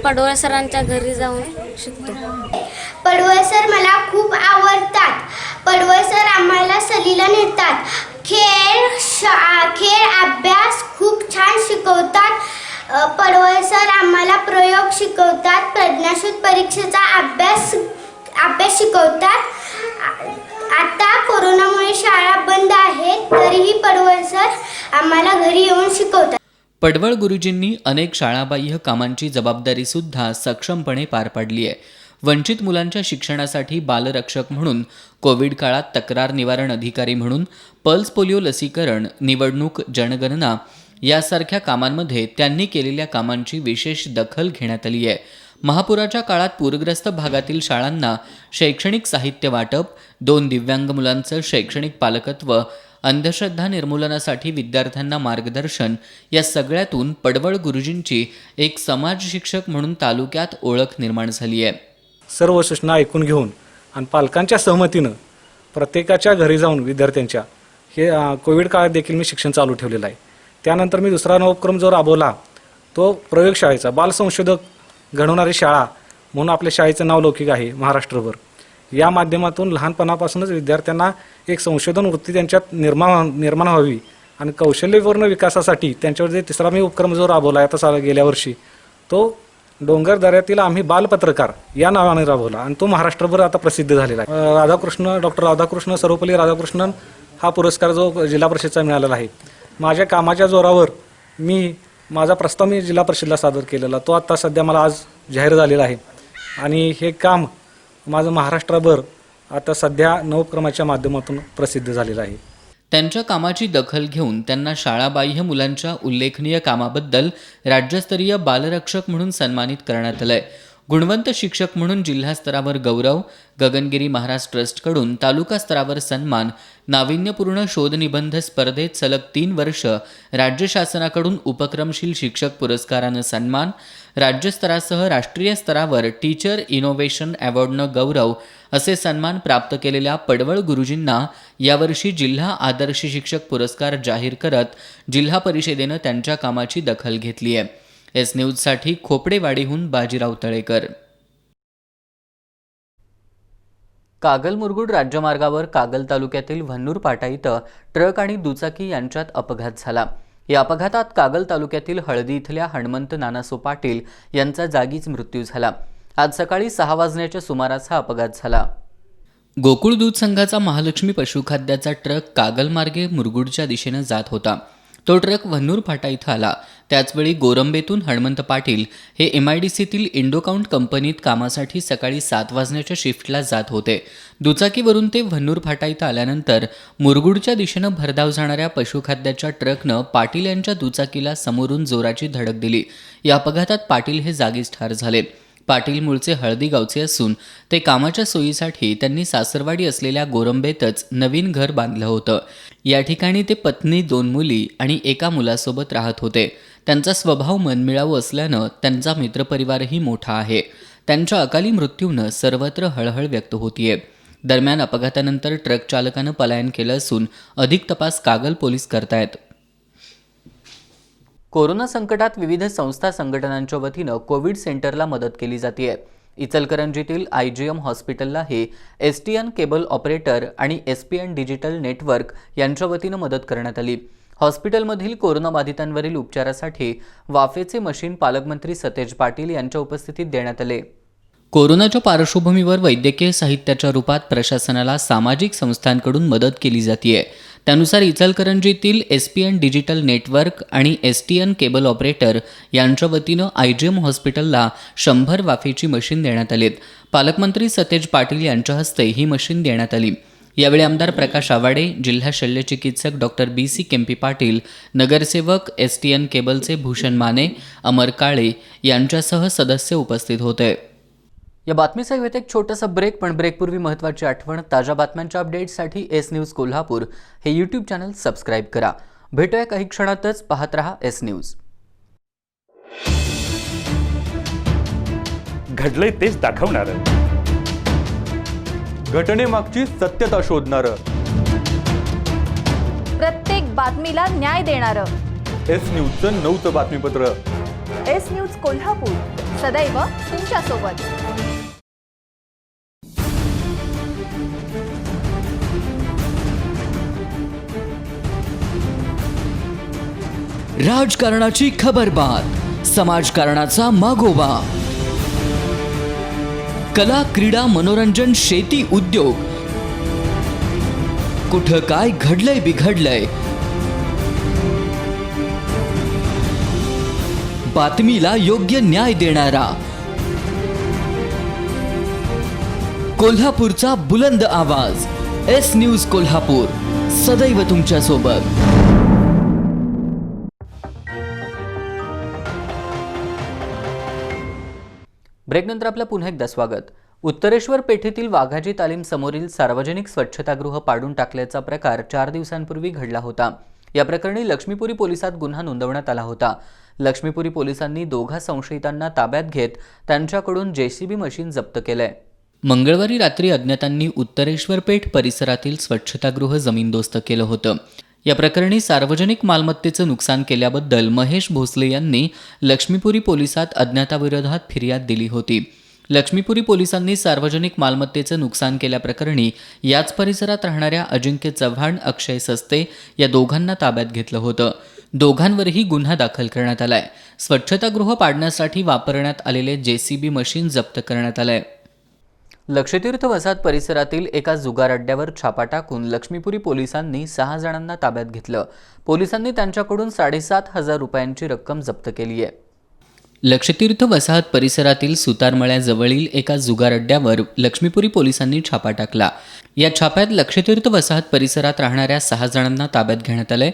पडवळ सरांच्या घरी जाऊन शिकतो। पडवळ सर मला खूप आवडतात। पडवळ सर आम्हाला सहलीला नेतात। खेळ अभ्यास खूप छान शिकवतात। पडवळ सर आम्हाला प्रयोग शिकवतात। प्रज्ञाशोध परीक्षेचा अभ्यास शिकवतात। आता कोरोनामुळे शाळा बंद आहेत तरीही पडवळ सर आम्हाला घरी येऊन शिकवतात। पडवळ गुरुजींनी अनेक शाळाबाह्य कामांची जबाबदारी सुद्धा सक्षमपणे पार पाडली आहे। वंचित मुलांच्या शिक्षणासाठी बालरक्षक म्हणून, कोविड काळात तक्रार निवारण अधिकारी म्हणून, पल्स पोलिओ लसीकरण, निवडणूक, जनगणना यासारख्या कामांमध्ये त्यांनी केलेल्या कामांची विशेष दखल घेण्यात आली आहे। महापुराच्या काळात पूरग्रस्त भागातील शाळांना शैक्षणिक साहित्य वाटप, 2 दिव्यांग मुलांचं शैक्षणिक पालकत्व, अंधश्रद्धा निर्मूलनासाठी विद्यार्थ्यांना मार्गदर्शन या सगळ्यातून पडवळ गुरुजींची एक समाज शिक्षक म्हणून तालुक्यात ओळख निर्माण झाली आहे। सर्व सूचना ऐकून घेऊन आणि पालकांच्या सहमतीनं प्रत्येकाच्या घरी जाऊन विद्यार्थ्यांच्या हे कोविड काळात देखील मी शिक्षण चालू ठेवलेलं आहे। त्यानंतर मी दुसरा उपक्रम जो राबवला तो प्रयोगशाळेचा, बालसंशोधक घडवणारी शाळा म्हणून आपल्या शाळेचं नाव लौकिक आहे महाराष्ट्रभर। या माध्यमातून लहानपणापासूनच विद्यार्थ्यांना एक संशोधन वृत्ती त्यांच्यात निर्माण व्हावी आणि कौशल्यपूर्ण विकासासाठी त्यांच्यावर जे तिसरा मी उपक्रम जो राबवला आहे आता गेल्या वर्षी, तो डोंगर दऱ्यातील आम्ही बालपत्रकार या नावाने राबवला आणि तो महाराष्ट्रभर आता प्रसिद्ध झालेला आहे। डॉक्टर राधाकृष्ण सर्वपल्ली राधाकृष्णन हा पुरस्कार जो जिल्हा परिषदेचा मिळालेला आहे। माझ्या कामाच्या जोरावर माझा प्रस्ताव मी जिल्हा परिषदेला सादर केलेला, तो आता सध्या मला आज जाहीर झालेला आहे आणि हे काम माझं महाराष्ट्रभर आता सध्या उपक्रमाच्या माध्यमातून प्रसिद्ध झालेलं आहे। त्यांच्या कामाची दखल घेऊन त्यांना शाळाबाह्य मुलांच्या उल्लेखनीय कामाबद्दल राज्यस्तरीय बालरक्षक म्हणून सन्मानित करण्यात आलंय। गुणवंत शिक्षक म्हणून जिल्हा स्तरावर गौरव, गगनगिरी महाराज ट्रस्टकडून तालुका स्तरावर सन्मान, नाविन्यपूर्ण शोध निबंध स्पर्धेत सलग 3 वर्ष राज्य शासनाकडून उपक्रमशील शिक्षक पुरस्कारानं सन्मान, राज्यस्तरासह राष्ट्रीय स्तरावर टीचर इनोव्हेशन अवॉर्डनं गौरव असे सन्मान प्राप्त केलेल्या पडवळ गुरुजींना यावर्षी जिल्हा आदर्श शिक्षक पुरस्कार जाहीर करत जिल्हा परिषदेनं त्यांच्या कामाची दखल घेतली आहे। एस न्यूजसाठी खोपडेवाडीहून बाजीराव तळेकर। कागल मुरगुड राज्यमार्गावर कागल तालुक्यातील व्हन्नूर पाटा इथं ट्रक आणि दुचाकी यांच्यात अपघात झाला। या अपघातात कागल तालुक्यातील हळदी इथल्या हणमंत नानासो पाटील यांचा जागीच मृत्यू झाला। आज सकाळी 6 वाजण्याच्या सुमारास हा अपघात झाला। गोकुळ दूध संघाचा महालक्ष्मी पशुखाद्याचा ट्रक कागल मार्गे मुरगुडच्या दिशेने जात होता। तो ट्रक वन्नूर फाटा इथं आला. त्याचवेळी गोरंबेतून हणमंत पाटील हे MIDCतील इंडोकाउंट कंपनीत कामासाठी सकाळी 7 वाजण्याच्या शिफ्टला जात होते. दुचाकीवरून ते वन्नूर फाटा इथं आल्यानंतर मुरगुडच्या दिशेनं भरधाव जाणाऱ्या पशुखाद्याच्या ट्रकनं पाटील यांच्या दुचाकीला समोरून जोराची धडक दिली. या अपघातात पाटील हे जागीच ठार झाले. पाटील मूळचे हळदी गावचे असून ते कामाच्या सोयीसाठी त्यांनी सासरवाडी असलेल्या गोरंबेतच नवीन घर बांधलं होतं. या ठिकाणी ते पत्नी, 2 मुली आणि एका मुलासोबत राहत होते. त्यांचा स्वभाव मनमिळावू असल्यानं त्यांचा मित्रपरिवारही मोठा आहे. त्यांच्या अकाली मृत्यूनं सर्वत्र हळहळ व्यक्त होतीये. दरम्यान अपघातानंतर ट्रक चालकानं पलायन केलं असून अधिक तपास कागल पोलीस करतायत. कोरोना संकटात विविध संस्था संघटनांच्या वतीनं कोविड सेंटरला मदत केली जाते. इचलकरंजीतील IGM हॉस्पिटलला हे STN केबल ऑपरेटर आणि SPN डिजिटल नेटवर्क यांच्या वतीनं मदत करण्यात आली. हॉस्पिटलमधील कोरोनाबाधितांवरील उपचारासाठी वाफेचे मशीन पालकमंत्री सतेज पाटील यांच्या उपस्थितीत देण्यात आले. कोरोनाच्या पार्श्वभूमीवर वैद्यकीय साहित्याच्या रूपात प्रशासनाला सामाजिक संस्थांकडून मदत केली जाते. त्यानुसार इचलकरंजीतील SPN डिजिटल नेटवर्क आणि STN केबल ऑपरेटर यांच्या वतीनं IGM हॉस्पिटलला 100 वाफेची मशीन देण्यात आलीत. पालकमंत्री सतेज पाटील यांच्या हस्ते ही मशीन देण्यात आली. यावेळी आमदार प्रकाश आवाडे, जिल्हा शल्यचिकित्सक डॉक्टर BC केम्पी पाटील, नगरसेवक STN केबलचे भूषण माने, अमर काळे यांच्यासह सदस्य उपस्थित होते. या बातमीचा घेत एक छोटासा ब्रेक, पण ब्रेकपूर्वी महत्त्वाची आठवण. ताज्या बातम्यांच्या अपडेट्ससाठी S न्यूज कोल्हापूर हे यूट्यूब चॅनल सबस्क्राईब करा. भेटूया काही क्षणातच. पाहत रहा S न्यूज. घडलंय तेच दाखवणारं, घटनेमागची सत्यता शोधणारं, प्रत्येक बातमीला न्याय देणारं S न्यूजचं 9चं बातमीपत्र. S न्यूज कोल्हापूर, सदैव तुमच्यासोबत. राजकारणाची खबरबात, समाजकारणाचा मागोवा, कला, क्रीडा, मनोरंजन, शेती, उद्योग, कुठं काय घडलंय बिघडलंय, बातमीला योग्य न्याय देणारा, कोल्हापूरचा बुलंद आवाज. S न्यूज कोल्हापूर, सदैव तुमच्या सोबत. ब्रेकनंतर आपलं पुन्हा एकदा स्वागत. उत्तरेश्वर पेठेतील वाघाजी तालीम समोरील सार्वजनिक स्वच्छतागृह पाडून टाकल्याचा प्रकार 4 दिवसांपूर्वी घडला होता. या प्रकरणी लक्ष्मीपुरी पोलिसात गुन्हा नोंदवण्यात आला होता. लक्ष्मीपुरी पोलिसांनी 2 संशयितांना ताब्यात घेत त्यांच्याकडून JCB मशीन जप्त केलंय. मंगळवारी रात्री अज्ञातांनी उत्तरेश्वर पेठ परिसरातील स्वच्छतागृह जमीनदोस्त केलं होतं. या प्रकरणी सार्वजनिक मालमत्तेचं नुकसान केल्याबद्दल महेश भोसले यांनी लक्ष्मीपुरी पोलिसात अज्ञाताविरोधात फिर्याद दिली होती. लक्ष्मीपुरी पोलिसांनी सार्वजनिक मालमत्तेचं नुकसान केल्याप्रकरणी याच परिसरात राहणाऱ्या अजिंक्य चव्हाण, अक्षय सस्ते या दोघांना ताब्यात घेतलं होतं. दोघांवरही गुन्हा दाखल करण्यात आलाय. स्वच्छतागृह पाडण्यासाठी वापरण्यात आलेले JCB मशीन जप्त करण्यात आलंय. लक्षतीर्थ वसाहत परिसरातील एका जुगार अड्ड्यावर छापा टाकून लक्ष्मीपुरी पोलिसांनी 6 जणांना ताब्यात घेतलं. पोलिसांनी त्यांच्याकडून 7,500 रुपयांची रक्कम जप्त केली आहे. लक्षतीर्थ वसाहत परिसरातील सुतारमळ्याजवळील एका जुगार अड्ड्यावर लक्ष्मीपुरी पोलिसांनी छापा टाकला. या छाप्यात लक्षतीर्थ वसाहत परिसरात राहणाऱ्या 6 जणांना ताब्यात घेण्यात आलंय.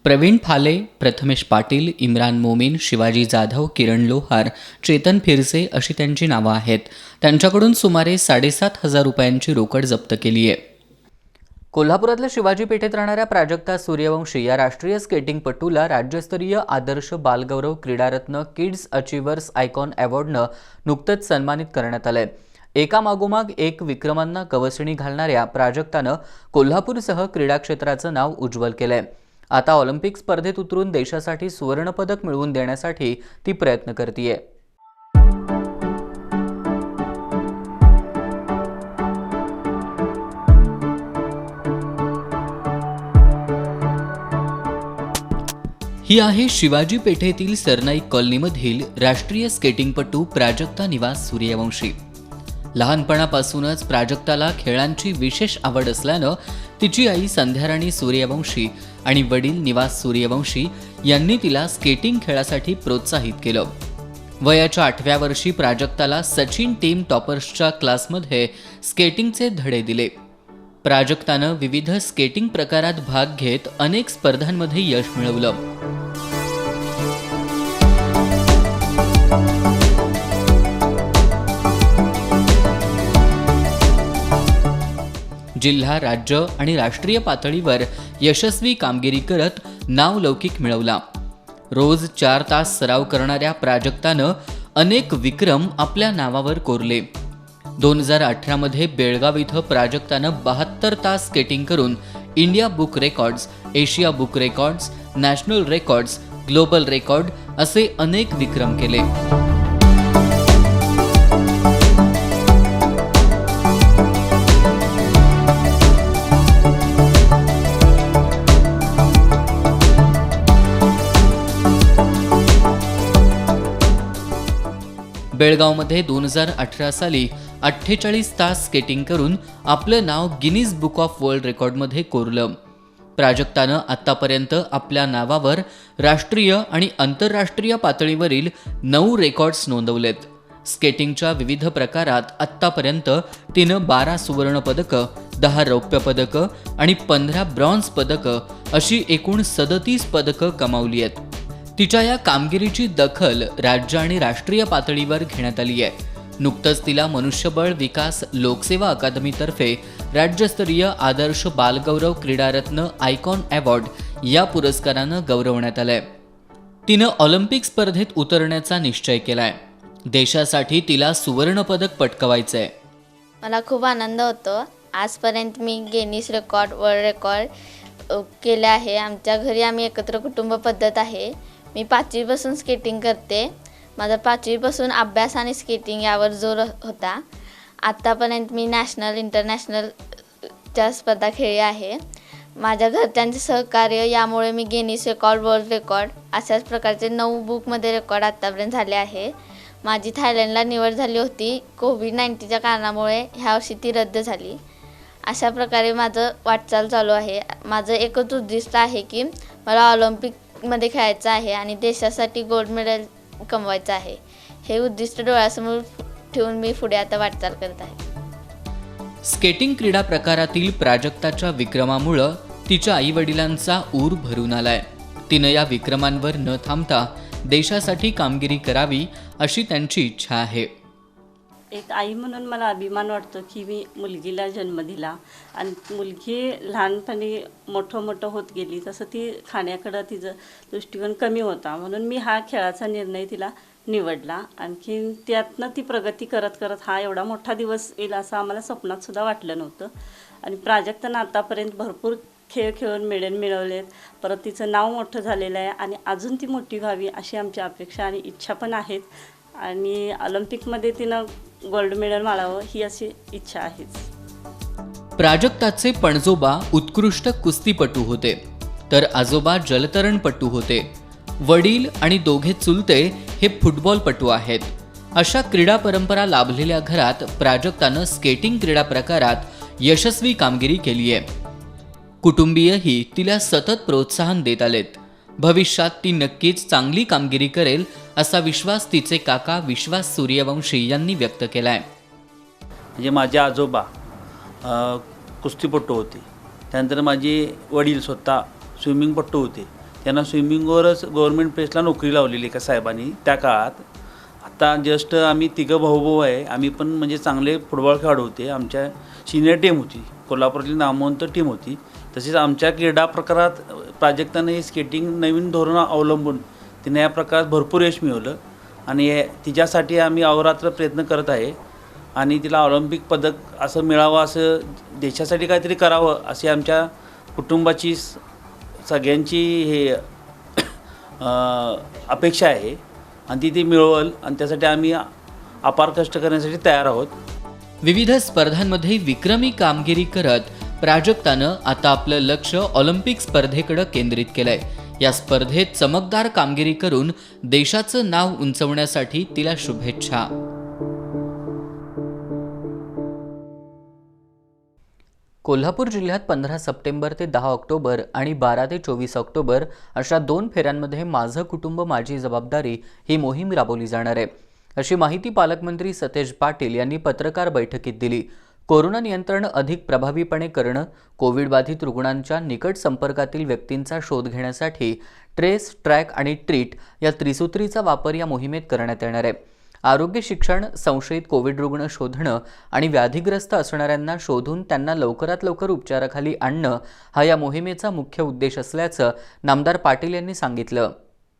प्रवीण फाले, प्रथमेश पाटील, इम्रान मोमीन, शिवाजी जाधव, किरण लोहार, चेतन फिरसे अशी त्यांची नावं आहेत. त्यांच्याकडून सुमारे 7,500 रुपयांची रोकड जप्त केली आहे. कोल्हापुरातल्या शिवाजी पेठेत राहणाऱ्या प्राजक्ता सूर्यवंशी या राष्ट्रीय स्केटिंगपटूला राज्यस्तरीय आदर्श बालगौरव क्रीडारत्न किड्स अचिव्हर्स आयकॉन अवॉर्डनं नुकतंच सन्मानित करण्यात आलंय. एकामागोमाग एक विक्रमांना गवसणी घालणाऱ्या प्राजक्तानं कोल्हापूरसह क्रीडा क्षेत्राचं नाव उज्ज्वल केलंय. आता ऑलिम्पिक स्पर्धेत उतरून देशासाठी सुवर्णपदक मिळवून देण्यासाठी ती प्रयत्न करतेय. ही आहे शिवाजी पेठेतील सरनाईक कॉलनीमधील राष्ट्रीय स्केटिंगपटू प्राजक्ता निवास सूर्यवंशी. लहानपणापासूनच प्राजक्ताला खेळांची विशेष आवड असल्यानं तिची आई संध्याराणी सूर्यवंशी आणि वडील निवास सूर्यवंशी यांनी तिला स्केटिंग खेळासाठी प्रोत्साहित केलं. वयाच्या 8व्या वर्षी प्राजक्ताला सचिन टीम टॉपर्सच्या क्लासमध्ये स्केटिंगचे धडे दिले. प्राजक्तानं विविध स्केटिंग प्रकारात भाग घेत अनेक स्पर्धांमध्ये यश मिळवलं. जिल्हा, राज्य आणि राष्ट्रीय पातळीवर यशस्वी कामगिरी करत नावलौकिक मिळवला. रोज 4 तास सराव करणाऱ्या प्राजक्तानं अनेक विक्रम आपल्या नावावर कोरले. 2018 मध्ये बेळगाव इथं प्राजक्तानं 72 तास स्केटिंग करून India book records, Asia book records, national records, global record असे अनेक विक्रम केले. बेळगावमध्ये 2018 साली 48 तास स्केटिंग करून आपलं नाव गिनीज बुक ऑफ वर्ल्ड रेकॉर्डमध्ये कोरलं. प्राजक्तानं आत्तापर्यंत आपल्या नावावर राष्ट्रीय आणि आंतरराष्ट्रीय पातळीवरील 9 रेकॉर्ड्स नोंदवलेत. स्केटिंगच्या विविध प्रकारात आत्तापर्यंत तिनं 12 सुवर्ण पदकं, 10 रौप्य पदकं आणि 15 ब्रॉन्झ पदकं अशी एकूण 37 पदकं कमावली आहेत. तिच्या या कामगिरीची दखल राज्य आणि राष्ट्रीय पातळीवर घेण्यात आली आहे. नुकतंच तिला मनुष्यबळ विकास लोकसेवा अकादमीतर्फे राज्यस्तरीय आदर्श बालगौरव क्रीडारत्न आयकॉन अवॉर्ड या पुरस्कारानं गौरवण्यात आलंय. तिनं ऑलिम्पिक स्पर्धेत उतरण्याचा निश्चय केलाय. देशासाठी तिला सुवर्ण पदक पटकवायचंय. मला खूप आनंद होतो. आजपर्यंत मी गिनीज रेकॉर्ड, वर्ल्ड रेकॉर्ड केले आहे. आमच्या घरी आम्ही एकत्र कुटुंब पद्धत आहे. मी 5वीपासून स्केटिंग करते. माझा 5वीपासून अभ्यास आणि स्केटिंग यावर जोर होता. आत्तापर्यंत मी नॅशनल, इंटरनॅशनलच्या स्पर्धा खेळली आहे. माझ्या घरच्यांचे सहकार्य यामुळे मी गिनीज रेकॉर्ड, वर्ल्ड रेकॉर्ड अशाच प्रकारचे 9 बुकमध्ये रेकॉर्ड आत्तापर्यंत झाले आहे. माझी थायलंडला निवड झाली होती. कोविड-19च्या कारणामुळे ह्या वर्षी ती रद्द झाली. अशा प्रकारे माझं वाटचाल चालू आहे. माझं एकच उद्दिष्ट आहे की मला ऑलिम्पिकमध्ये खेळायचं आहे आणि देशासाठी गोल्ड मेडल कमवायचं आहे. हे उद्दिष्ट डोळ्यासमोर ठेवून मी पुढे आता वाटचाल करत आहे. स्केटिंग क्रीडा प्रकारातील प्राजक्ताच्या विक्रमामुळं तिच्या आईवडिलांचा ऊर भरून आलाय. तिनं या विक्रमांवर न थांबता देशासाठी कामगिरी करावी अशी त्यांची इच्छा आहे. एक आई म्हणून मला अभिमान वाटतो की मी मुलगीला जन्म दिला आणि मुलगी लहानपणी मोठं होत गेली तसं ती खाण्याकडं तिचं दृष्टिकोन कमी होता. म्हणून मी हा खेळाचा निर्णय तिला निवडला. आणखी त्यातनं ती प्रगती करत हा एवढा मोठा दिवस येईल असं आम्हाला स्वप्नातसुद्धा वाटलं नव्हतं. आणि प्राजक्तानं आतापर्यंत भरपूर खेळ खेळून मेडल मिळवलेत. परत तिचं नाव मोठं झालेलं आहे आणि अजून ती मोठी व्हावी अशी आमची अपेक्षा आणि इच्छा पण आहेत. आणि ऑलिम्पिकमध्ये तिनं गोल्ड मेडल मिळावं ही अशी इच्छा आहेच. प्राजक्ताचे पणजोबा उत्कृष्ट कुस्तीपटू होते, तर आजोबा जलतरणपटू होते. वडील आणि दोघे चुलते हे फुटबॉलपटू आहेत. अशा क्रीडा परंपरा लाभलेल्या घरात प्राजक्तानं स्केटिंग क्रीडा प्रकारात यशस्वी कामगिरी केली आहे. कुटुंबीयही तिला सतत प्रोत्साहन देत आलेत. भविष्यात ती नक्कीच चांगली कामगिरी करेल असा विश्वास तिचे काका विश्वास सूर्यवंशी यांनी व्यक्त केलाय. म्हणजे माझे आजोबा कुस्तीपटू होते. त्यानंतर माझे वडील स्वतः स्विमिंगपटू होते. त्यांना स्विमिंगवरच गव्हर्नमेंट प्रेसला नोकरी लावलेली एका साहेबांनी त्या काळात. आता जस्ट आम्ही तिघं भाऊ आहे. आम्ही पण म्हणजे चांगले फुटबॉल खेळाडू होते. आमच्या सिनियर टीम होती, कोल्हापूरातली नामवंत टीम होती. तसेच आमच्या क्रीडा प्रकारात प्राजक्तानं हे स्केटिंग नवीन धोरण अवलंबून तिने या प्रकारात भरपूर यश मिळवलं आणि तिच्यासाठी आम्ही अहोरात्र प्रयत्न करत आहे. आणि तिला ऑलिम्पिक पदक असं मिळावं, असं देशासाठी काहीतरी करावं अशी आमच्या कुटुंबाची सगळ्यांची हे अपेक्षा आहे. आणि ती मिळवल आणि त्यासाठी आम्ही अपार कष्ट करण्यासाठी तयार आहोत. विविध स्पर्धांमध्ये विक्रमी कामगिरी करत प्राजक्तानं आता आपलं लक्ष ऑलिम्पिक स्पर्धेकडे केंद्रित केलंय. या स्पर्धेत चमकदार कामगिरी करून देशाचं नाव उंचवण्यासाठी तिला शुभेच्छा. कोल्हापूर जिल्ह्यात 15 सप्टेंबर ते 10 ऑक्टोबर आणि 12 ते 24 ऑक्टोबर अशा 2 फेऱ्यांमध्ये माझं कुटुंब माझी जबाबदारी ही मोहीम राबवली जाणार आहे, अशी माहिती पालकमंत्री सतेज पाटील यांनी पत्रकार बैठकीत दिली. कोरोना नियंत्रण अधिक प्रभावीपणे करणं, कोविड बाधित रुग्णांच्या निकट संपर्कातील व्यक्तींचा शोध घेण्यासाठी ट्रेस, ट्रॅक आणि ट्रीट या त्रिसूत्रीचा वापर या मोहिमेत करण्यात येणार आहे. आरोग्य शिक्षण, संशयित कोविड रुग्ण शोधणं आणि व्याधीग्रस्त असणाऱ्यांना शोधून त्यांना लवकरात लवकर उपचाराखाली आणणं हा या मोहिमेचा मुख्य उद्देश असल्याचं नामदार पाटील यांनी सांगितलं.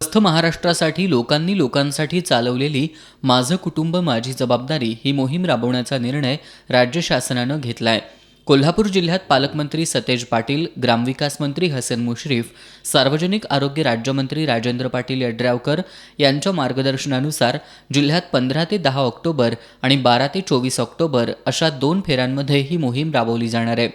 स्वस्थ महाराष्ट्रासाठी लोकांसाठी चालवलेली माझं कुटुंब माझी जबाबदारी ही मोहीम राबवण्याचा निर्णय राज्य शासनानं घेतलाय. कोल्हापूर जिल्ह्यात पालकमंत्री सतेज पाटील, ग्रामविकास मंत्री हसन मुश्रीफ, सार्वजनिक आरोग्य राज्यमंत्री राजेंद्र पाटील यड्रावकर यांच्या मार्गदर्शनानुसार जिल्ह्यात 15 ते 10 ऑक्टोबर आणि 12 ते 24 ऑक्टोबर अशा 2 फेऱ्यांमध्ये ही मोहीम राबवली जाणार आहे.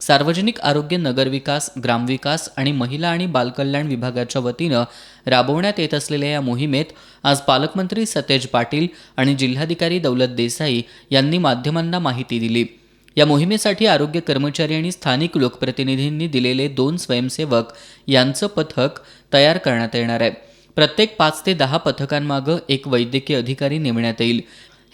सार्वजनिक आरोग्य, नगरविकास, ग्रामविकास आणि महिला आणि बालकल्याण विभागाच्या वतीनं राबवण्यात येत असलेल्या या मोहिमेत आज पालकमंत्री सतेज पाटील आणि जिल्हाधिकारी दौलत देसाई यांनी माध्यमांना माहिती दिली. या मोहिमेसाठी आरोग्य कर्मचारी आणि स्थानिक लोकप्रतिनिधींनी दिलेले 2 स्वयंसेवक यांचं पथक तयार करण्यात येणार आहे. प्रत्येक 5 ते 10 पथकांमागं एक वैद्यकीय अधिकारी नेमण्यात येईल.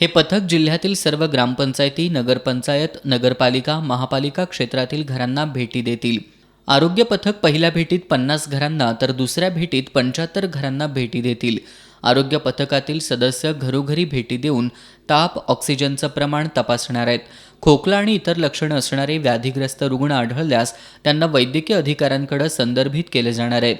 हे पथक जिल्ह्यातील सर्व ग्रामपंचायती, नगरपंचायत, नगरपालिका, महापालिका क्षेत्रातील घरांना भेटी देतील. आरोग्य पथक पहिल्या भेटीत 50 घरांना तर दुसऱ्या भेटीत 75 घरांना भेटी देतील. आरोग्य पथकातील सदस्य घरोघरी भेटी देऊन ताप, ऑक्सिजनचं प्रमाण तपासणार आहेत. खोकला आणि इतर लक्षणं असणारे व्याधीग्रस्त रुग्ण आढळल्यास त्यांना वैद्यकीय अधिकाऱ्यांकडे संदर्भित केले जाणार आहे.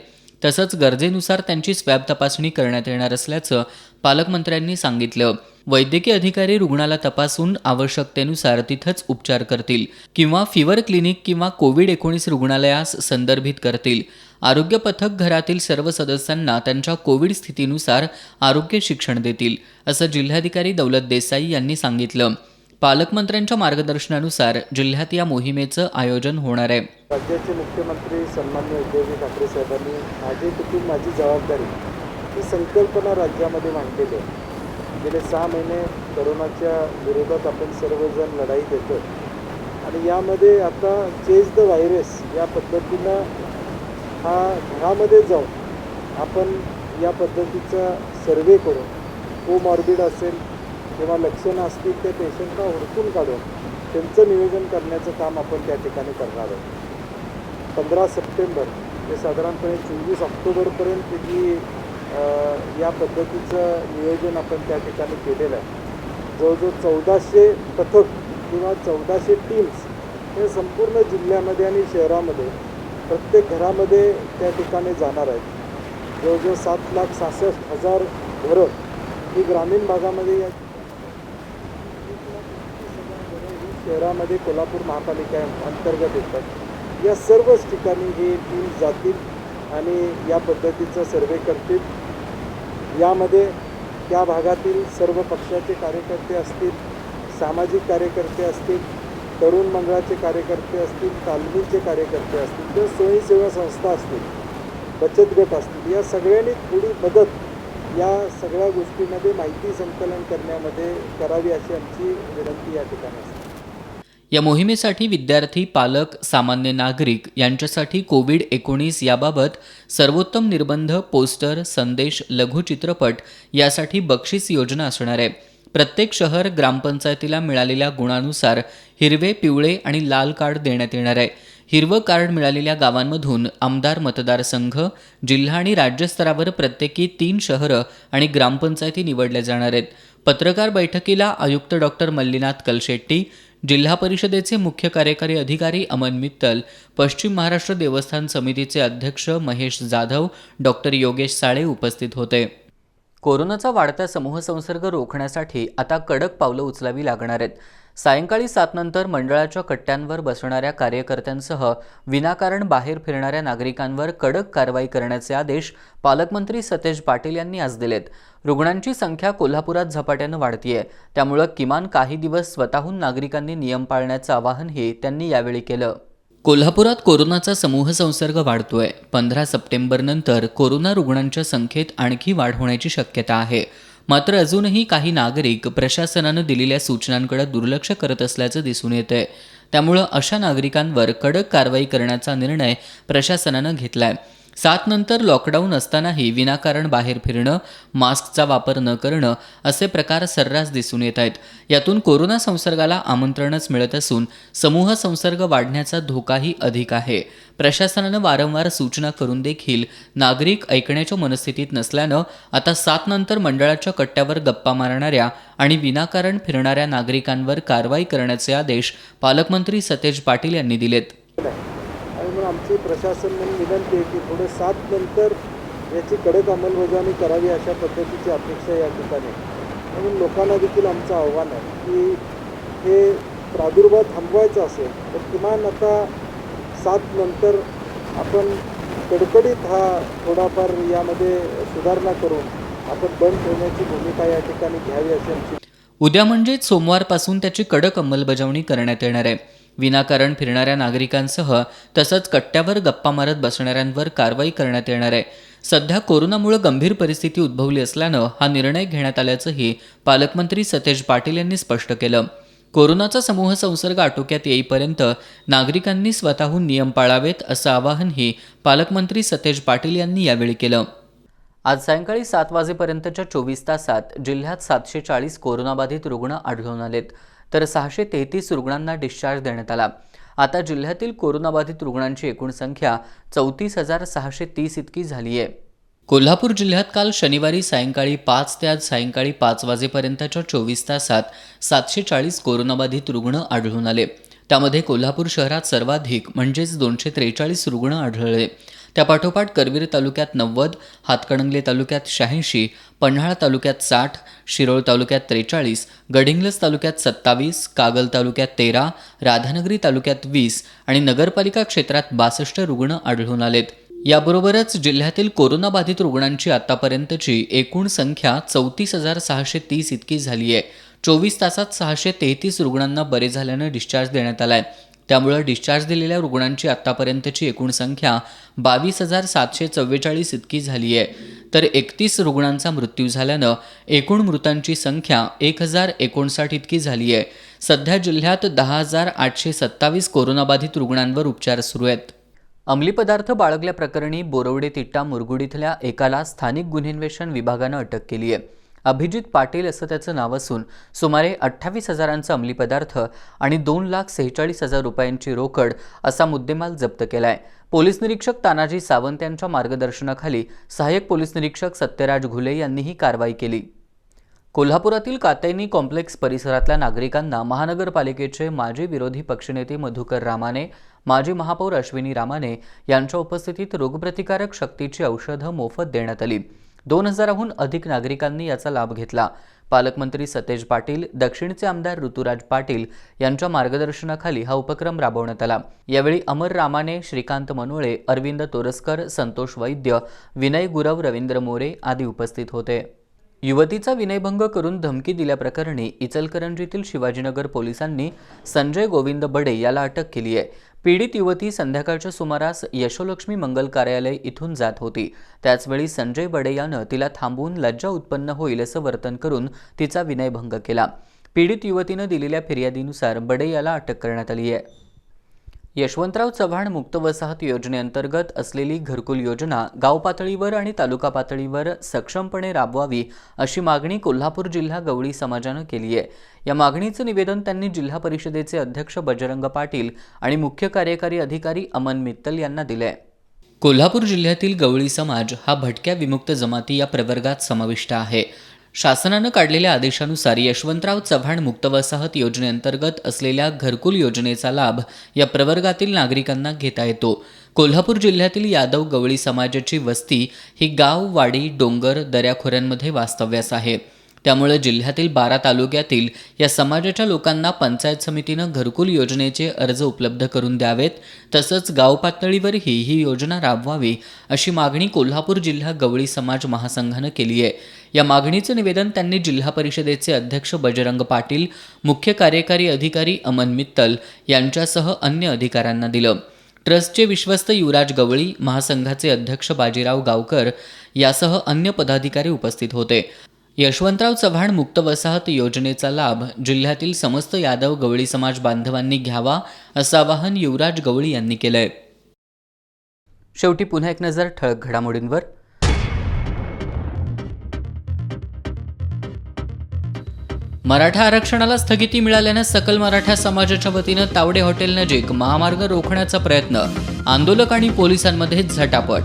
तसंच गरजेनुसार त्यांची स्वॅब तपासणी करण्यात येणार असल्याचं पालकमंत्र्यांनी सांगितलं. वैद्यकीय अधिकारी रुग्णाला तपासून आवश्यकतेनुसार तिथंच उपचार करतील किंवा फिवर क्लिनिक किंवा कोविड-19 रुग्णालयास संदर्भित करतील. आरोग्य पथक घरातील सर्व सदस्यांना त्यांच्या कोविड स्थितीनुसार आरोग्य शिक्षण देतील, असं जिल्हाधिकारी दौलत देसाई यांनी सांगितलं. पालकमंत्र्यांच्या मार्गदर्शनानुसार जिल्ह्यात या मोहिमेचं आयोजन होणार आहे. राज्याचे मुख्यमंत्री सन्माननीय उद्धव ठाकरे साहेबांनी माझे कुटुंब माझी जबाबदारी ही संकल्पना राज्यामध्ये मांडलेली आहे. गेले 6 महिने करोनाच्या विरोधात आपण सर्वजण लढाई देतो आणि यामध्ये आता चेज द व्हायरस या पद्धतीनं हा घरामध्ये जाऊन आपण या पद्धतीचा सर्वे करून कोमॉर्बिड असेल किंवा लक्षणं असतील त्या पेशंटला हुडकून काढून त्यांचं नियोजन करण्याचं काम आपण त्या ठिकाणी करणार आहोत. 15 सप्टेंबर ते साधारणपणे 24 ऑक्टोबरपर्यंत ही या पद्धतीचं नियोजन आपण त्या ठिकाणी केलेलं आहे. जवळजवळ 1400 पथक किंवा 1400 टीम्स हे संपूर्ण जिल्ह्यामध्ये आणि शहरामध्ये प्रत्येक घरामध्ये त्या ठिकाणी जाणार आहेत. जवळजवळ 7,66,000 घरं ही ग्रामीण भागामध्ये या शहरामध्ये कोल्हापूर महापालिका अंतर्गत येतात. या सर्वच ठिकाणी हे टीम्स जातील आणि या पद्धतीचा सर्वे करतील. यामध्ये त्या भागातील सर्व पक्षाचे कार्यकर्ते असतील, सामाजिक कार्यकर्ते असतील, तरुण मंडळाचे कार्यकर्ते असतील, तालमीचे कार्यकर्ते असतील किंवा स्वयंसेवा संस्था असतील, बचत गट असतील, या सगळ्यांनी थोडी मदत या सगळ्या गोष्टीमध्ये माहिती संकलन करण्यामध्ये करावी अशी आमची विनंती या ठिकाणी असते. या मोहिमेसाठी विद्यार्थी, पालक, सामान्य नागरिक यांच्यासाठी कोविड-19 याबाबत सर्वोत्तम निबंध, पोस्टर, संदेश, लघुचित्रपट यासाठी बक्षीस योजना असणार आहे. प्रत्येक शहर, ग्रामपंचायतीला मिळालेल्या गुणानुसार हिरवे, पिवळे आणि लाल कार्ड देण्यात येणार आहे. हिरवं कार्ड मिळालेल्या गावांमधून आमदार मतदारसंघ, जिल्हा आणि राज्यस्तरावर प्रत्येकी 3 शहरं आणि ग्रामपंचायती निवडल्या जाणार आहेत. पत्रकार बैठकीला आयुक्त डॉक्टर मल्लीनाथ कलशेट्टी, जिल्हा परिषदेचे मुख्य कार्यकारी अधिकारी अमन मित्तल, पश्चिम महाराष्ट्र देवस्थान समितीचे अध्यक्ष महेश जाधव, डॉक्टर योगेश साळे उपस्थित होते. कोरोनाचा वाढता समूह संसर्ग रोखण्यासाठी आता कडक पावलं उचलावी लागणार आहेत. सायंकाळी 7 नंतर मंडळाच्या कट्ट्यांवर बसणाऱ्या कार्यकर्त्यांसह विनाकारण बाहेर फिरणाऱ्या नागरिकांवर कडक कारवाई करण्याचे आदेश पालकमंत्री सतेज पाटील यांनी आज दिलेत. रुग्णांची संख्या कोल्हापुरात झपाट्यानं वाढतीये, त्यामुळे किमान काही दिवस स्वतःहून नागरिकांनी नियम पाळण्याचं आवाहनही त्यांनी यावेळी केलं. कोल्हापुरात कोरोनाचा समूह संसर्ग वाढतोय. 15 सप्टेंबरनंतर कोरोना रुग्णांच्या संख्येत आणखी वाढ होण्याची शक्यता आहे. मात्र अजूनही काही नागरिक प्रशासनानं दिलेल्या सूचनांकडे दुर्लक्ष करत असल्याचं दिसून येतंय. त्यामुळं अशा नागरिकांवर कडक कारवाई करण्याचा निर्णय प्रशासनानं घेतलाय. 7 नंतर लॉकडाऊन असतानाही विनाकारण बाहेर फिरणं, मास्कचा वापर न करणं असे प्रकार सर्रास दिसून येत आहेत. यातून कोरोना संसर्गाला आमंत्रणच मिळत असून समूह संसर्ग वाढण्याचा धोकाही अधिक आहे. प्रशासनानं वारंवार सूचना करून देखील नागरिक ऐकण्याच्या मनस्थितीत नसल्यानं आता 7 नंतर मंडळाच्या कट्ट्यावर गप्पा मारणाऱ्या आणि विनाकारण फिरणाऱ्या नागरिकांवर कारवाई करण्याचे आदेश पालकमंत्री सतेज पाटील यांनी दिलेत. आणि म्हणून आमची प्रशासन म्हणून विनंती आहे की थोडं 7 नंतर याची कडक अंमलबजावणी करावी अशा पद्धतीची अपेक्षा या ठिकाणी. म्हणून लोकांना देखील आमचं आव्हान आहे की हे प्रादुर्भाव थांबवायचा असेल तर किमान आता 7 नंतर आपण कडकडीत हा थोडाफार यामध्ये सुधारणा करून आपण बंद ठेवण्याची भूमिका या ठिकाणी घ्यावी अशी आमची. उद्या म्हणजेच सोमवारपासून त्याची कडक अंमलबजावणी करण्यात येणार आहे. विनाकारण फिरणाऱ्या नागरिकांसह तसंच कट्ट्यावर गप्पा मारत बसणाऱ्यांवर कारवाई करण्यात येणार आहे. सध्या कोरोनामुळे गंभीर परिस्थिती उद्भवली असल्यानं हा निर्णय घेण्यात आल्याचंही पालकमंत्री सतेज पाटील यांनी स्पष्ट केलं. कोरोनाचा समूह संसर्ग आटोक्यात येईपर्यंत नागरिकांनी स्वतःहून नियम पाळावेत असं आवाहनही पालकमंत्री सतेज पाटील यांनी यावेळी केलं. आज सायंकाळी 7 वाजेपर्यंतच्या 24 तासात जिल्ह्यात 740 कोरोनाबाधित रुग्ण आढळून आलेत, तर 633 रुग्णांना डिस्चार्ज देण्यात आला. आता जिल्ह्यातील कोरोनाबाधित रुग्णांची एकूण संख्या 34,630 इतकी झाली आहे. कोल्हापूर जिल्ह्यात काल शनिवारी सायंकाळी 5 ते आज सायंकाळी 5 वाजेपर्यंतच्या 24 तासात 740 कोरोनाबाधित रुग्ण आढळून आले. त्यामध्ये कोल्हापूर शहरात सर्वाधिक म्हणजेच 243 रुग्ण आढळले. त्यापाठोपाठ करवीर तालुक्यात 90, हातकणंगले तालुक्यात 86, पन्हाळा तालुक्यात 60, शिरोळ तालुक्यात 43, गडिंग्लज तालुक्यात 27, कागल तालुक्यात 13, राधानगरी तालुक्यात 20 आणि नगरपालिका क्षेत्रात 62 रुग्ण आढळून आलेत. याबरोबरच जिल्ह्यातील कोरोनाबाधित रुग्णांची आतापर्यंतची एकूण संख्या 34,630 इतकी झाली आहे. 24 तासात 633 रुग्णांना बरे झाल्यानं डिस्चार्ज देण्यात आलाय. त्यामुळे डिस्चार्ज दिलेल्या रुग्णांची आतापर्यंतची एकूण संख्या 22,744 इतकी झाली आहे. तर 31 रुग्णांचा मृत्यू झाल्यानं एकूण मृतांची संख्या 1,059 इतकी झाली आहे. सध्या जिल्ह्यात 10,827 कोरोनाबाधित रुग्णांवर उपचार सुरू आहेत. अंमली पदार्थ बाळगल्याप्रकरणी बोरवडे तिट्टा मुरगुड इथल्या एकाला स्थानिक गुन्हे अन्वेषण विभागानं अटक केली आहे. अभिजित पाटील असं त्याचं नाव असून सुमारे 28,000 अंमली पदार्थ आणि 2,46,000 रुपयांची रोकड असा मुद्देमाल जप्त केलाय. पोलीस निरीक्षक तानाजी सावंत यांच्या मार्गदर्शनाखाली सहाय्यक पोलीस निरीक्षक सत्यराज घुले यांनी ही कारवाई केली. कोल्हापुरातील कात्यायनी कॉम्प्लेक्स परिसरातल्या नागरिकांना महानगरपालिकेचे माजी विरोधी पक्षनेते मधुकर रामाने, माजी महापौर अश्विनी रामाने यांच्या उपस्थितीत रोगप्रतिकारक शक्तीची औषधं मोफत देण्यात आली. 2,000हून अधिक नागरिकांनी याचा लाभ घेतला. पालकमंत्री सतेज पाटील, दक्षिणचे आमदार ऋतुराज पाटील यांच्या मार्गदर्शनाखाली हा उपक्रम राबवण्यात आला. यावेळी अमर रामाने, श्रीकांत मनोळे, अरविंद तोरसकर, संतोष वैद्य, विनय गुरव, रवींद्र मोरे आदी उपस्थित होते. युवतीचा विनयभंग करून धमकी दिल्याप्रकरणी इचलकरंजीतील शिवाजीनगर पोलिसांनी संजय गोविंद बडे याला अटक केली आहे. पीडित युवती संध्याकाळच्या सुमारास यशोलक्ष्मी मंगल कार्यालय इथून जात होती. त्याचवेळी संजय बडे यानं तिला थांबवून लज्जा उत्पन्न होईल असं वर्तन करून तिचा विनयभंग केला. पीडित युवतीनं दिलेल्या फिर्यादीनुसार बडे याला अटक करण्यात आली आहे. यशवंतराव चव्हाण मुक्त वसाहत योजनेअंतर्गत असलेली घरकुल योजना गाव पातळीवर आणि तालुका पातळीवर सक्षमपणे राबवावी अशी मागणी कोल्हापूर जिल्हा गवळी समाजानं केली आहे. या मागणीचं निवेदन त्यांनी जिल्हा परिषदेचे अध्यक्ष बजरंग पाटील आणि मुख्य कार्यकारी अधिकारी अमन मित्तल यांना दिलंय. कोल्हापूर जिल्ह्यातील गवळी समाज हा भटक्या विमुक्त जमाती या प्रवर्गात समाविष्ट आहे. शासनानं काढलेल्या आदेशानुसार यशवंतराव चव्हाण मुक्त वसाहत योजनेअंतर्गत असलेल्या घरकुल योजनेचा लाभ या प्रवर्गातील नागरिकांना घेता येतो. कोल्हापूर जिल्ह्यातील यादव गवळी समाजाची वस्ती ही गाव, वाडी, डोंगर, दऱ्याखोऱ्यांमध्ये वास्तव्यास आहे. त्यामुळे जिल्ह्यातील 12 तालुक्यातील या समाजाच्या लोकांना पंचायत समितीनं घरकुल योजनेचे अर्ज उपलब्ध करून द्यावेत. तसंच गाव पातळीवरही ही योजना राबवावी अशी मागणी कोल्हापूर जिल्हा गवळी समाज महासंघानं केली आहे. या मागणीचं निवेदन त्यांनी जिल्हा परिषदेचे अध्यक्ष बजरंग पाटील, मुख्य कार्यकारी अधिकारी अमन मित्तल यांच्यासह अन्य अधिकाऱ्यांना दिलं. ट्रस्टचे विश्वस्त युवराज गवळी, महासंघाचे अध्यक्ष बाजीराव गावकर यासह अन्य पदाधिकारी उपस्थित होते. यशवंतराव चव्हाण मुक्त वसाहत योजनेचा लाभ जिल्ह्यातील समस्त यादव गवळी समाज बांधवांनी घ्यावा असं आवाहन युवराज गवळी यांनी केलंय. शेवटी पुन्हा एक नजर ठळक घडामोडींवर. मराठा आरक्षणाला स्थगिती मिळाल्यानं सकल मराठा समाजाच्या वतीनं तावडे हॉटेल नजीक महामार्ग रोखण्याचा प्रयत्न, आंदोलक आणि पोलिसांमध्ये झटापट.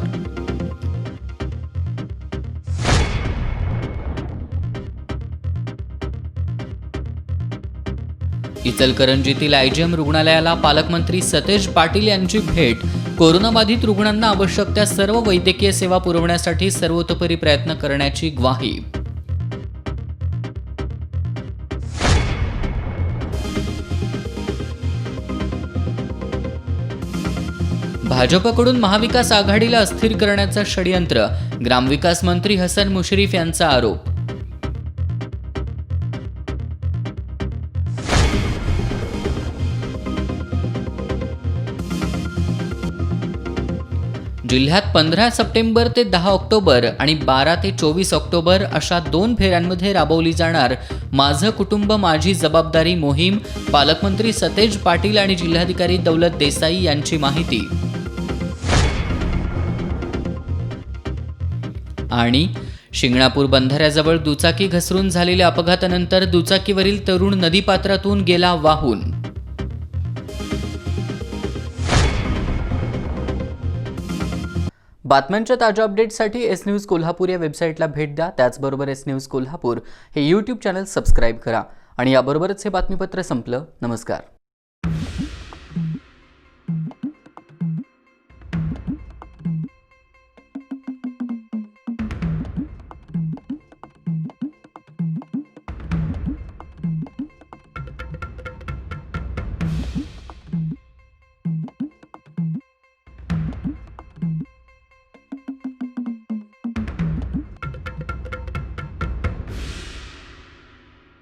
इचलकरंजीतील आयजीएम रुग्णालयाला पालकमंत्री सतेज पाटील यांची भेट, कोरोनाबाधित रुग्णांना आवश्यक त्या सर्व वैद्यकीय सेवा पुरवण्यासाठी सर्वतोपरी प्रयत्न करण्याची ग्वाही. भाजपकडून महाविकास आघाडीला अस्थिर करण्याचं षडयंत्र, ग्रामविकास मंत्री हसन मुश्रीफ यांचा आरोप. जिल्ह्यात 15 सप्टेंबर ते 10 ऑक्टोबर आणि 12 ते 24 ऑक्टोबर अशा 2 फेऱ्यांमध्ये राबवली जाणार माझं कुटुंब माझी जबाबदारी मोहीम, पालकमंत्री सतेज पाटील आणि जिल्हाधिकारी दौलत देसाई यांची माहिती. आणि शिंगणापूर बंधाऱ्याजवळ दुचाकी घसरून झालेल्या अपघातानंतर दुचाकीवरील तरुण नदीपात्रातून गेला वाहून. बातम्यांच्या ताज्या अपडेट्ससाठी एस न्यूज कोल्हापूर या वेबसाईटला भेट द्या. त्याचबरोबर एस न्यूज कोल्हापूर हे यूट्यूब चॅनल सबस्क्राईब करा. आणि याबरोबरच हे बातमीपत्र संपलं. नमस्कार.